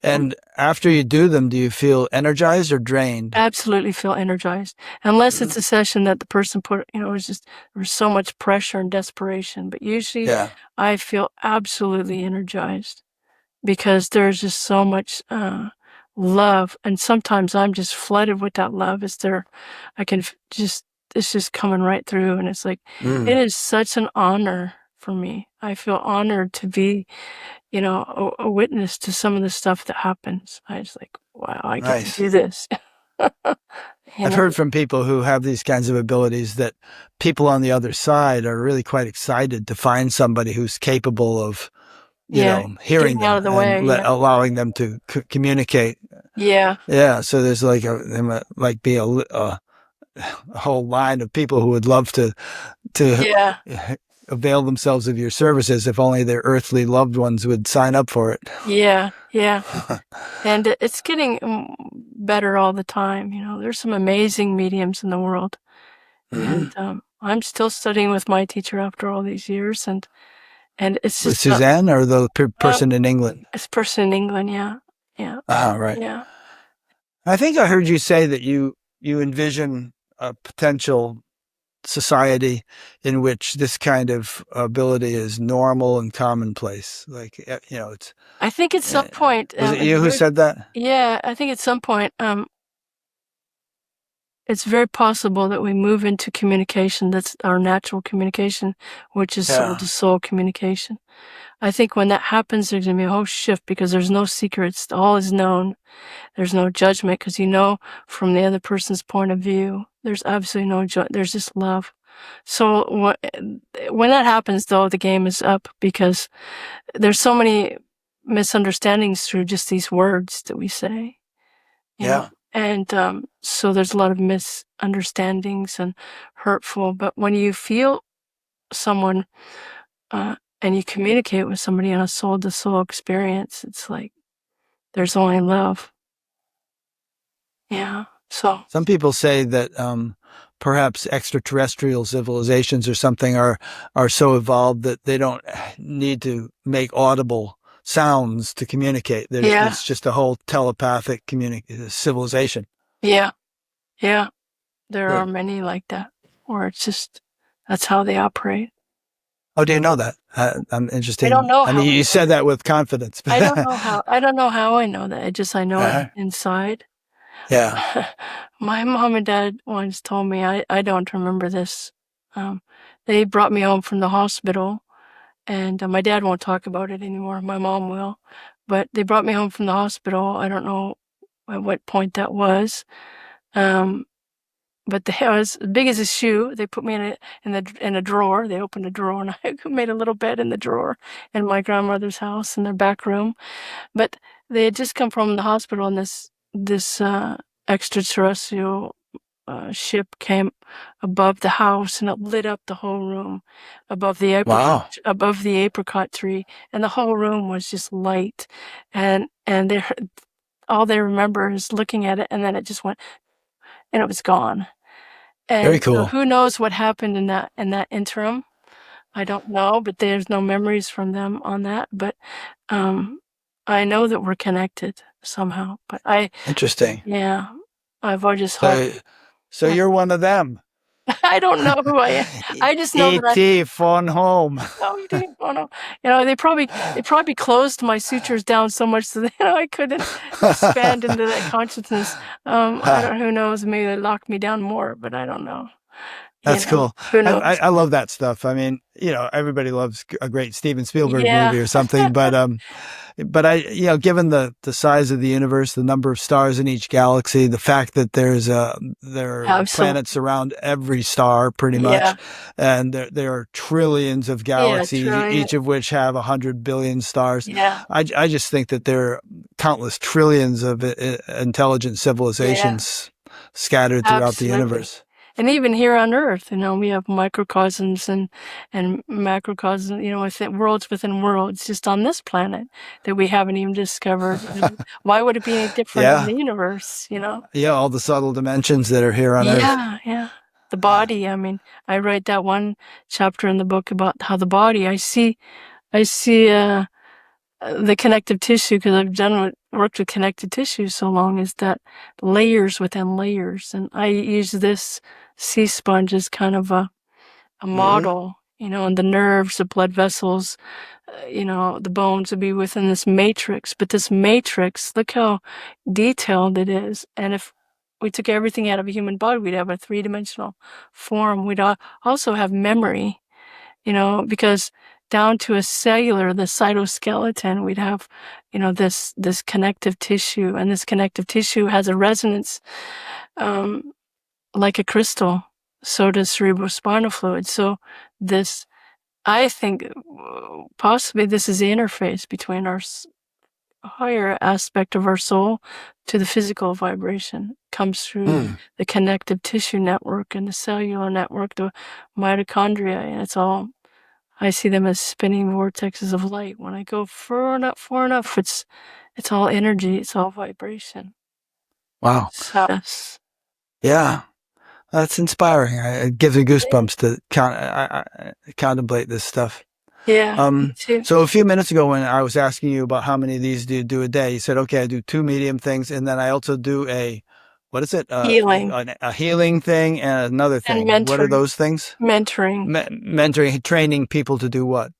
And after you do them, do you feel energized or drained? Absolutely feel energized. Unless Hmm. it's a session that the person put, it's just, there's so much pressure and desperation. But usually Yeah. I feel absolutely energized, because there's just so much love. And sometimes I'm just flooded with that love. I can just, it's just coming right through. And it's like, it Mm. is such an honor for me. I feel honored to be, a witness to some of the stuff that happens. I was like, wow, I get to Nice. do this. you I've know? heard from people who have these kinds of abilities that people on the other side are really quite excited to find somebody who's capable of, Yeah, hearing getting out them of the and way. Yeah, allowing them to communicate. yeah, Yeah. So there's like be a whole line of people who would love to yeah, avail themselves of your services if only their earthly loved ones would sign up for it. yeah, yeah. And it's getting better all the time. There's some amazing mediums in the world, Hmm. and I'm still studying with my teacher after all these years, and it's With just Suzanne or the uh, person in England? this person in England. Yeah, yeah, Ah, right. yeah. I think I heard you say that you envision a potential society in which this kind of ability is normal and commonplace. Like, it's. I think at some point, Was it you who said that? yeah, I think at some point, it's very possible that we move into communication that's our natural communication, which is soul Yeah. to soul communication. I think when that happens, there's going to be a whole shift, because there's no secrets. All is known. There's no judgment, because from the other person's point of view. There's absolutely no there's just love. So when that happens, though, the game is up, because there's so many misunderstandings through just these words that we say, Yeah. and so there's a lot of misunderstandings and hurtful. But when you feel someone, and you communicate with somebody in a soul to soul experience, it's like there's only love. Yeah. So Some people say that perhaps extraterrestrial civilizations or something are so evolved that they don't need to make audible sounds to communicate. yeah, It's just a whole telepathic civilization. yeah, yeah. There are Hmm. many like that, where it's just That's how they operate. Oh, do you know that? I'm I don't interesting. know I how mean, I you know said that. that with confidence. I don't know how. I don't know how I know that. I know it Uh, inside. yeah. My mom and dad once told me, I don't remember this. Um, they brought me home from the hospital, and my dad won't talk about it anymore. My mom will. But they brought me home from the hospital. I don't know at what point that was. But I was as big as a shoe. They put me in a drawer. They opened a drawer, and I made a little bed in the drawer in my grandmother's house in their back room. But they had just come from the hospital, and this extraterrestrial ship came above the house, and it lit up the whole room above the Wow. apricot tree, and the whole room was just light, and all they remember is looking at it, and then it just went, and it was gone. Very And so cool. who knows what happened in that interim? I don't know, but there's no memories from them on that. But I know that we're connected somehow. But Interesting. yeah, I've always hoped. So you're one of them. I don't know who I am. I just know that E.T. phone home. oh, you didn't want to. They probably closed my sutures down so much that I couldn't expand into that consciousness. I don't. Who knows? Maybe they locked me down more, but I don't know. That's cool. Who knows? I love that stuff. I mean, everybody loves a great Steven Spielberg Yeah. movie or something, but given the size of the universe, the number of stars in each galaxy, the fact that there are Absolutely. planets around every star pretty much, and there are trillions of galaxies, each of which have 100 billion stars. Yeah. I just think that there are countless trillions of intelligent civilizations scattered throughout the universe. And even here on Earth, we have microcosms and macrocosms, within worlds within worlds, just on this planet that we haven't even discovered. Why would it be any different in the universe? Yeah, all the subtle dimensions that are here on Earth. Yeah. The body. I mean, I write that one chapter in the book about how the body. I see the connective tissue, because I've worked with connective tissue so long, is that layers within layers. And I use this sea sponge as kind of a model, and the nerves, the blood vessels, the bones would be within this matrix. But this matrix, look how detailed it is. And if we took everything out of a human body, we'd have a 3-dimensional form. We'd also have memory, because down to a cellular, the cytoskeleton, we'd have, this connective tissue, and this connective tissue has a resonance, like a crystal. So does cerebrospinal fluid. So I think possibly this is the interface between our higher aspect of our soul to the physical vibration. Comes through the connective tissue network and the cellular network, the mitochondria, and it's all. I see them as spinning vortexes of light. When I go far enough, it's all energy, it's all vibration. Wow. Yes. Yeah, that's inspiring. It gives me goosebumps to contemplate this stuff. Yeah, me too. So a few minutes ago, when I was asking you about how many of these do you do a day, you said, okay, I do 2 medium things, and then I also do what is it? Healing. A healing thing and another thing. And what are those things? Mentoring. Mentoring, training people to do what?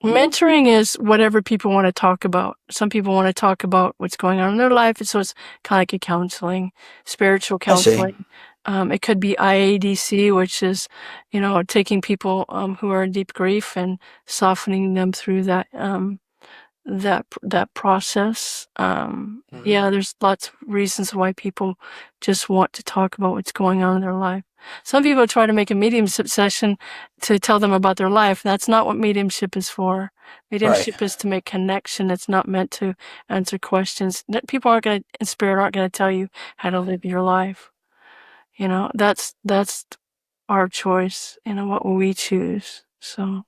Mentoring is whatever people want to talk about. Some people want to talk about what's going on in their life, so it's kind of like a counseling, spiritual counseling. It could be IADC, which is, taking people who are in deep grief and softening them through that process. Yeah, there's lots of reasons why people just want to talk about what's going on in their life. Some people try to make a mediumship session to tell them about their life. That's not what mediumship is for. Mediumship is to make connection. It's not meant to answer questions. People in spirit aren't going to tell you how to live your life. That's our choice. What will we choose? So.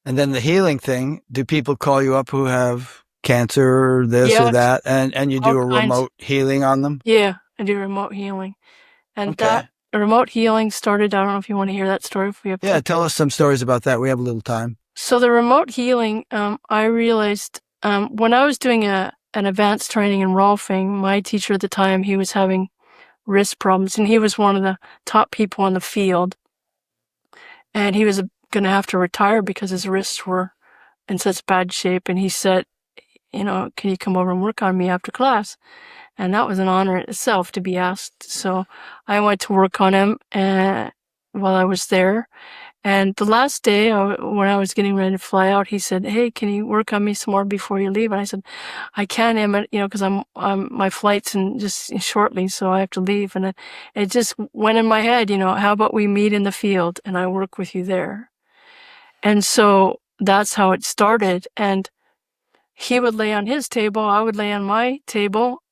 And then the healing thing, do people call you up who have cancer or this or that, and you do a remote healing on them? Yeah, I do remote healing. And that remote healing started, I don't know if you want to hear that story. If we have time. Tell us some stories about that. We have a little time. So the remote healing, I realized when I was doing an advanced training in Rolfing, my teacher at the time, he was having wrist problems, and he was one of the top people in the field. and he was going to have to retire because his wrists were in such bad shape. And he said, can you come over and work on me after class? And that was an honor in itself to be asked. So I went to work on him while I was there. And the last day, when I was getting ready to fly out, he said, "Hey, can you work on me some more before you leave?" And I said, "I can, Emmett, because my flight's just shortly, so I have to leave." And it just went in my head, how about we meet in the field and I work with you there? And so that's how it started. And he would lay on his table, I would lay on my table,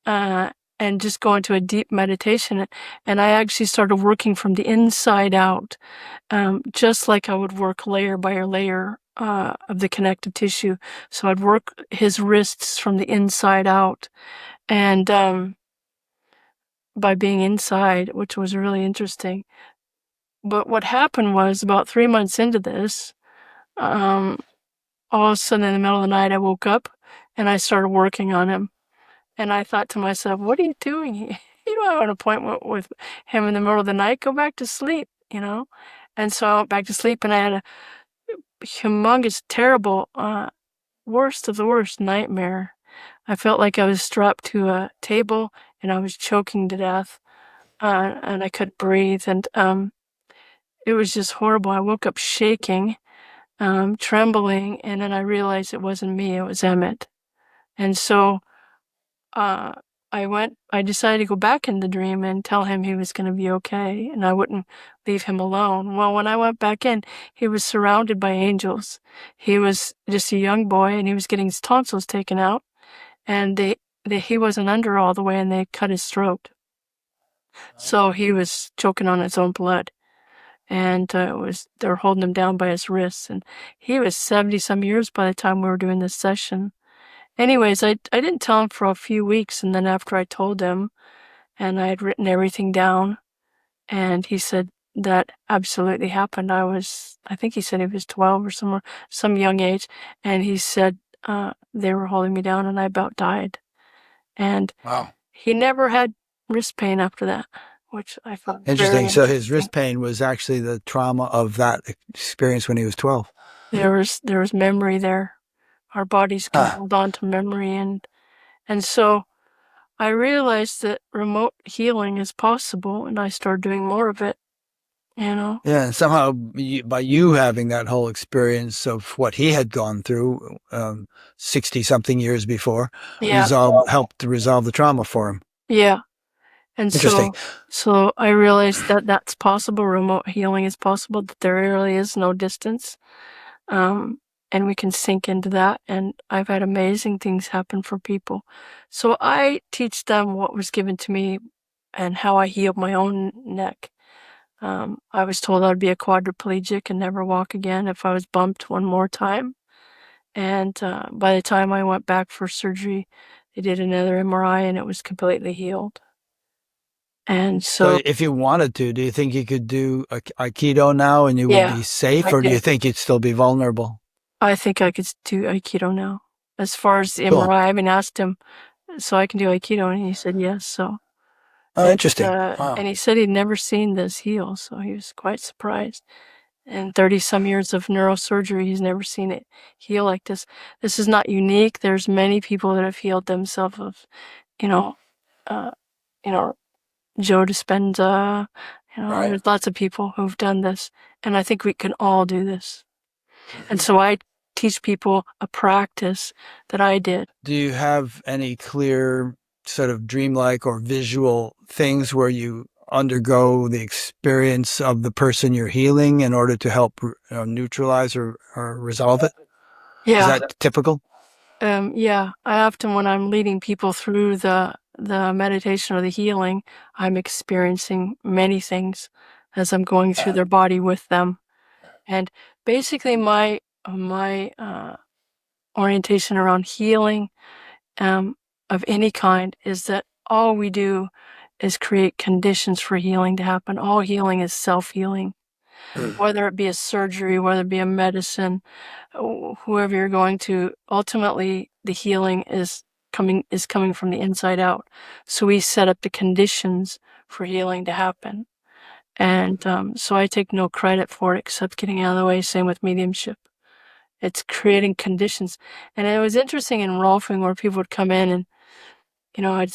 and just go into a deep meditation. And I actually started working from the inside out, just like I would work layer by layer of the connective tissue. So I'd work his wrists from the inside out, and by being inside, which was really interesting. But what happened was, about 3 months into this, all of a sudden in the middle of the night, I woke up and I started working on him. And I thought to myself, what are you doing? You don't have an appointment with him in the middle of the night. Go back to sleep, And so I went back to sleep, and I had a humongous, terrible, worst of the worst nightmare. I felt like I was strapped to a table and I was choking to death, and I couldn't breathe. And it was just horrible. I woke up shaking, trembling, and then I realized it wasn't me, it was Emmett. And so I decided to go back in the dream and tell him he was going to be okay and I wouldn't leave him alone. Well, when I went back in, he was surrounded by angels. He was just a young boy and he was getting his tonsils taken out, and he wasn't under all the way, and they cut his throat. So he was choking on his own blood, and they were holding him down by his wrists, and he was 70 some years by the time we were doing this session. Anyways, I didn't tell him for a few weeks, and then after I told him, and I had written everything down, and he said that absolutely happened. I think he said he was 12 or some young age, and he said they were holding me down, and I about died. And Wow. he never had wrist pain after that, which I found very Interesting. So his interesting. wrist pain was actually the trauma of that experience when he was 12. There was memory there. Our bodies can Huh. hold on to memory, and so I realized that remote healing is possible, and I started doing more of it, Yeah, and somehow by you having that whole experience of what he had gone through 60-something years before, Yeah. helped to resolve the trauma for him. Yeah. And Interesting. so I realized that that's possible. Remote healing is possible, that there really is no distance. And we can sink into that. And I've had amazing things happen for people. So I teach them what was given to me and how I healed my own neck. I was told I'd be a quadriplegic and never walk again if I was bumped one more time. And by the time I went back for surgery, they did another MRI and it was completely healed. And So if you wanted to, do you think you could do Aikido now and you would be safe, or do you think you'd still be vulnerable? I think I could do Aikido now. As far as the Cool. MRI, I even asked him, so I can do Aikido, and he said yes. So, interesting. Wow. And he said he'd never seen this heal, so he was quite surprised. In 30-some years of neurosurgery, he's never seen it heal like this. This is not unique. There's many people that have healed themselves of, Joe Dispenza. Right. There's lots of people who've done this, and I think we can all do this. And so I teach people a practice that I did. Do you have any clear sort of dreamlike or visual things where you undergo the experience of the person you're healing in order to help neutralize or resolve it? Yeah. Is that typical? Yeah. I often, when I'm leading people through the meditation or the healing, I'm experiencing many things as I'm going through their body with them. And basically my orientation around healing of any kind is that all we do is create conditions for healing to happen. All healing is self-healing, whether it be a surgery, whether it be a medicine, whoever you're going to. Ultimately, the healing is coming from the inside out. So we set up the conditions for healing to happen. And so I take no credit for it except getting out of the way. Same with mediumship. It's creating conditions. And it was interesting in Rolfing where people would come in and, I'd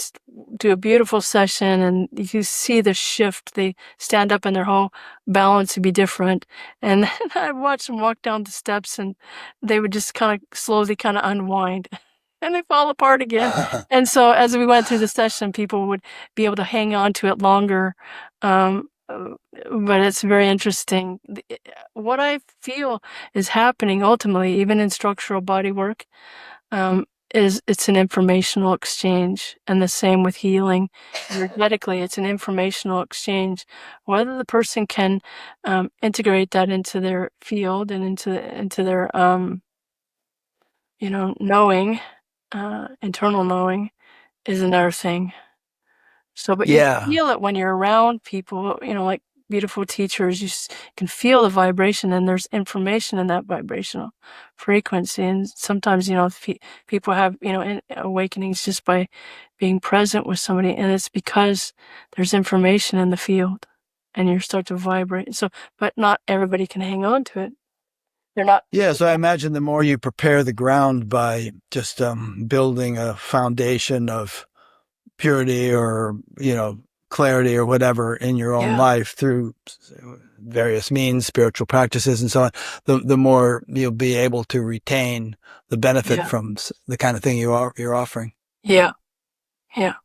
do a beautiful session and you see the shift. They stand up and their whole balance would be different. And then I'd watch them walk down the steps and they would just kind of slowly kind of unwind and they fall apart again. And so as we went through the session, people would be able to hang on to it longer. But it's very interesting. What I feel is happening ultimately, even in structural body work, is it's an informational exchange, and the same with healing. Energetically, it's an informational exchange. Whether the person can integrate that into their field and into their knowing, internal knowing, is another thing. So, but you feel it when you're around people, like beautiful teachers, you can feel the vibration and there's information in that vibrational frequency. And sometimes, people have, awakenings just by being present with somebody. And it's because there's information in the field and you start to vibrate. So, but not everybody can hang on to it. They're not. Yeah. So I imagine the more you prepare the ground by just building a foundation of purity or, clarity or whatever in your own life through various means, spiritual practices and so on, the more you'll be able to retain the benefit from the kind of thing you're offering. Yeah. Yeah.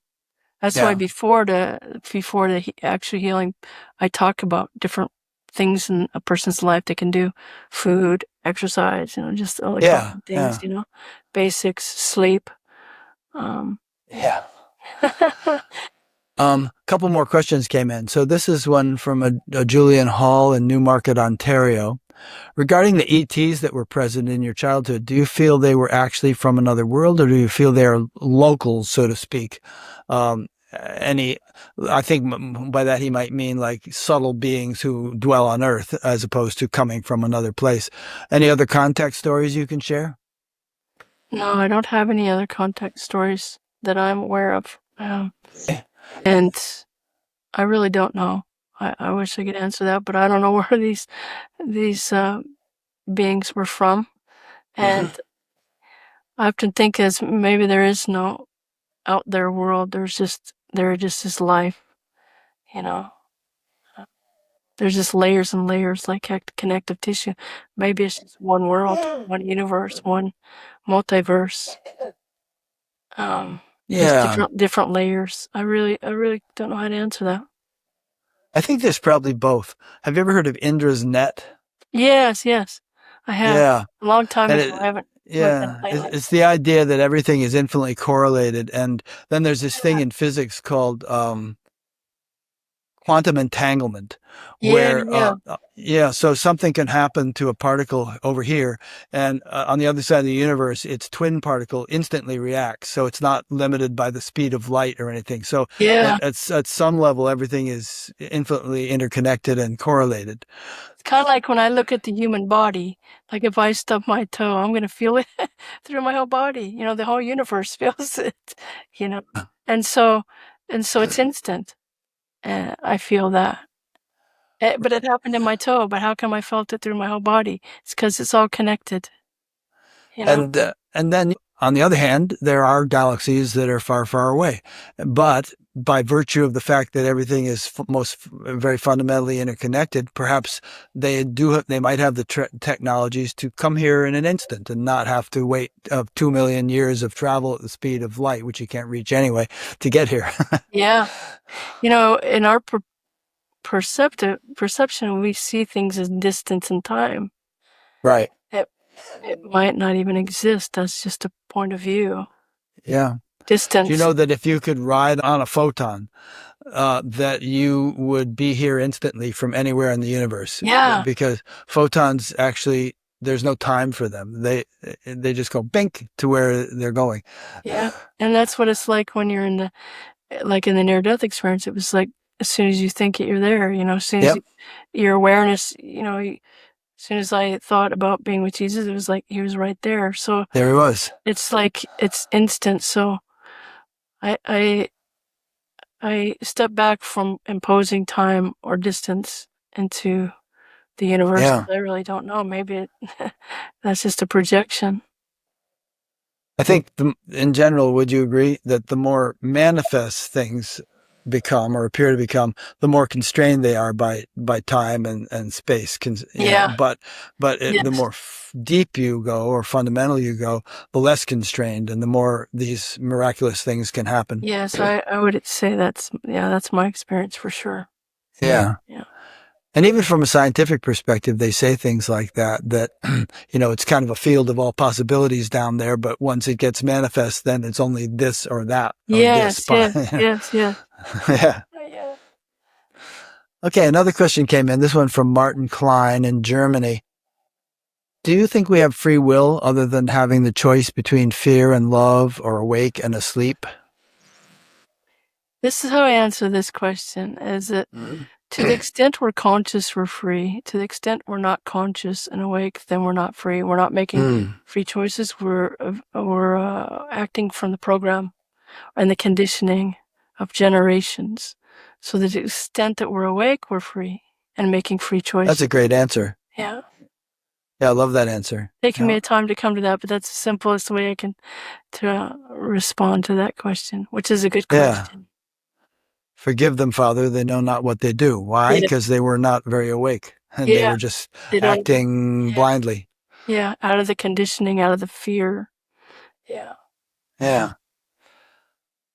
That's why before the actual healing, I talk about different things in a person's life they can do: food, exercise, just all the common things, basics, sleep. Couple more questions came in. So this is one from a Julian Hall in Newmarket, Ontario. Regarding the ETs that were present in your childhood, do you feel they were actually from another world, or do you feel they're locals, so to speak? I think by that he might mean like subtle beings who dwell on Earth as opposed to coming from another place. Any other contact stories you can share? No, I don't have any other contact stories that I'm aware of. And I really don't know. I wish I could answer that, but I don't know where these beings were from. And I often think as maybe there is no out there world. There just is life, There's just layers and layers like connective tissue. Maybe it's just one world, one universe, one multiverse. Just different layers. I really don't know how to answer that. I think there's probably both. Have you ever heard of Indra's net? Yes, I have. Yeah. A long time ago. I haven't. Yeah, it's the idea that everything is infinitely correlated. And then there's this thing in physics called quantum entanglement, where, so something can happen to a particle over here, and on the other side of the universe, its twin particle instantly reacts. So it's not limited by the speed of light or anything. So at some level, everything is infinitely interconnected and correlated. It's kind of like when I look at the human body, like if I stub my toe, I'm going to feel it through my whole body. The whole universe feels it, and so it's instant. I feel that. But it happened in my toe, but how come I felt it through my whole body? It's because it's all connected. And then on the other hand, there are galaxies that are far, far away. But by virtue of the fact that everything is very fundamentally interconnected, perhaps they might have the technologies to come here in an instant and not have to wait 2 million years of travel at the speed of light, which you can't reach anyway, to get here. In our perception, we see things as distance and time. Right. It might not even exist. That's just a point of view. Yeah. Distance. Do you know that if you could ride on a photon, that you would be here instantly from anywhere in the universe? Yeah. Because photons actually, there's no time for them. They just go bink to where they're going. Yeah. And that's what it's like when you're in the near-death experience. It was like, as soon as you think it, you're there, as soon as your awareness, as soon as I thought about being with Jesus, it was like he was right there. So there he was. It's like it's instant. So I I step back from imposing time or distance into the universe. Yeah. I really don't know. Maybe that's just a projection. I think in general, would you agree that the more manifest things become or appear to become, the more constrained they are by time and space, Yeah. but the Yes. more deep you go or fundamental you go, the less constrained and the more these miraculous things can happen. Yes, I would say that's my experience for sure. Yeah. Yeah. And even from a scientific perspective, they say things like that, it's kind of a field of all possibilities down there, but once it gets manifest, then it's only this or that or this. Yes, yes. Yeah. Yeah. Okay. Another question came in, this one from Martin Klein in Germany. Do you think we have free will other than having the choice between fear and love or awake and asleep? This is how I answer this question, is that to the extent we're conscious, we're free. To the extent we're not conscious and awake, then we're not free. We're not making free choices. We're acting from the program and the conditioning of generations. So to the extent that we're awake, we're free and making free choices. That's a great answer. Yeah. Yeah, I love that answer. Taking me a time to come to that, but that's the simplest way I can respond to that question, which is a good question. Yeah. Forgive them, Father. They know not what they do. Why? Because they were not very awake and they were just acting blindly. Yeah. Out of the conditioning, out of the fear. Yeah. Yeah.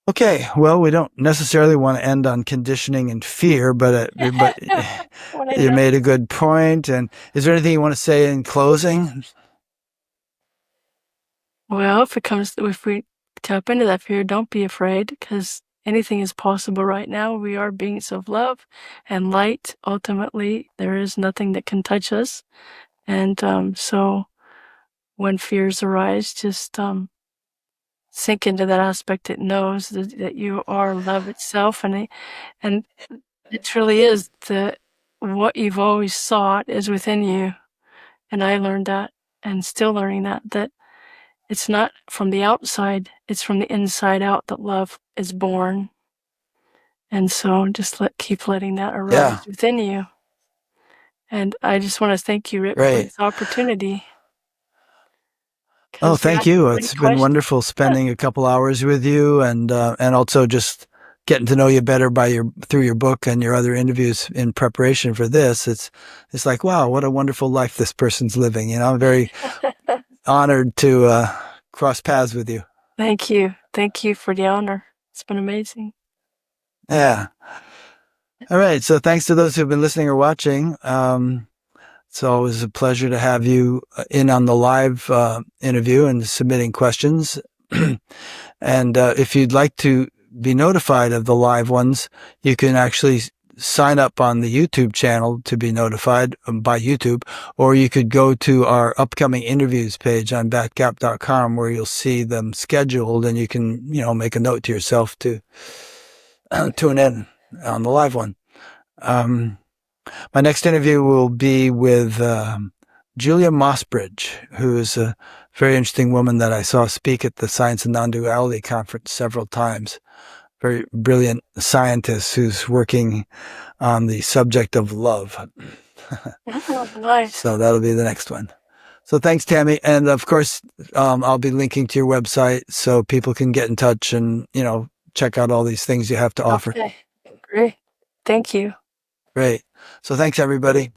Okay. Well, we don't necessarily want to end on conditioning and fear, but you made a good point. And is there anything you want to say in closing? Well, if we tap into that fear, don't be afraid, because anything is possible right now. We are beings of love and light. Ultimately, there is nothing that can touch us. And so when fears arise, just sink into that aspect. It knows that you are love itself, and it truly is that what you've always sought is within you. And I learned that, and still learning that it's not from the outside, it's from the inside out that love is born. And so just keep letting that arise within you. And I just want to thank you, Rick, for this opportunity. Oh, thank you. It's been wonderful spending a couple hours with you, and also just getting to know you better through your book and your other interviews in preparation for this. It's like, wow, what a wonderful life this person's living. I'm very honored to cross paths with you. Thank you. Thank you for the honor. It's been amazing. Yeah. All right. So thanks to those who've been listening or watching. It's always a pleasure to have you in on the live interview and submitting questions. And if you'd like to be notified of the live ones, you can actually sign up on the YouTube channel to be notified by YouTube, or you could go to our upcoming interviews page on batgap.com where you'll see them scheduled, and you can, make a note to yourself to tune in on the live one. My next interview will be with Julia Mossbridge, who is a very interesting woman that I saw speak at the Science and Non-Duality Conference several times. Very brilliant scientist who's working on the subject of love. Nice. So that'll be the next one. So thanks, Tammy. And of course, I'll be linking to your website so people can get in touch and, check out all these things you have to offer. Okay. Great. Thank you. Great. So thanks, everybody.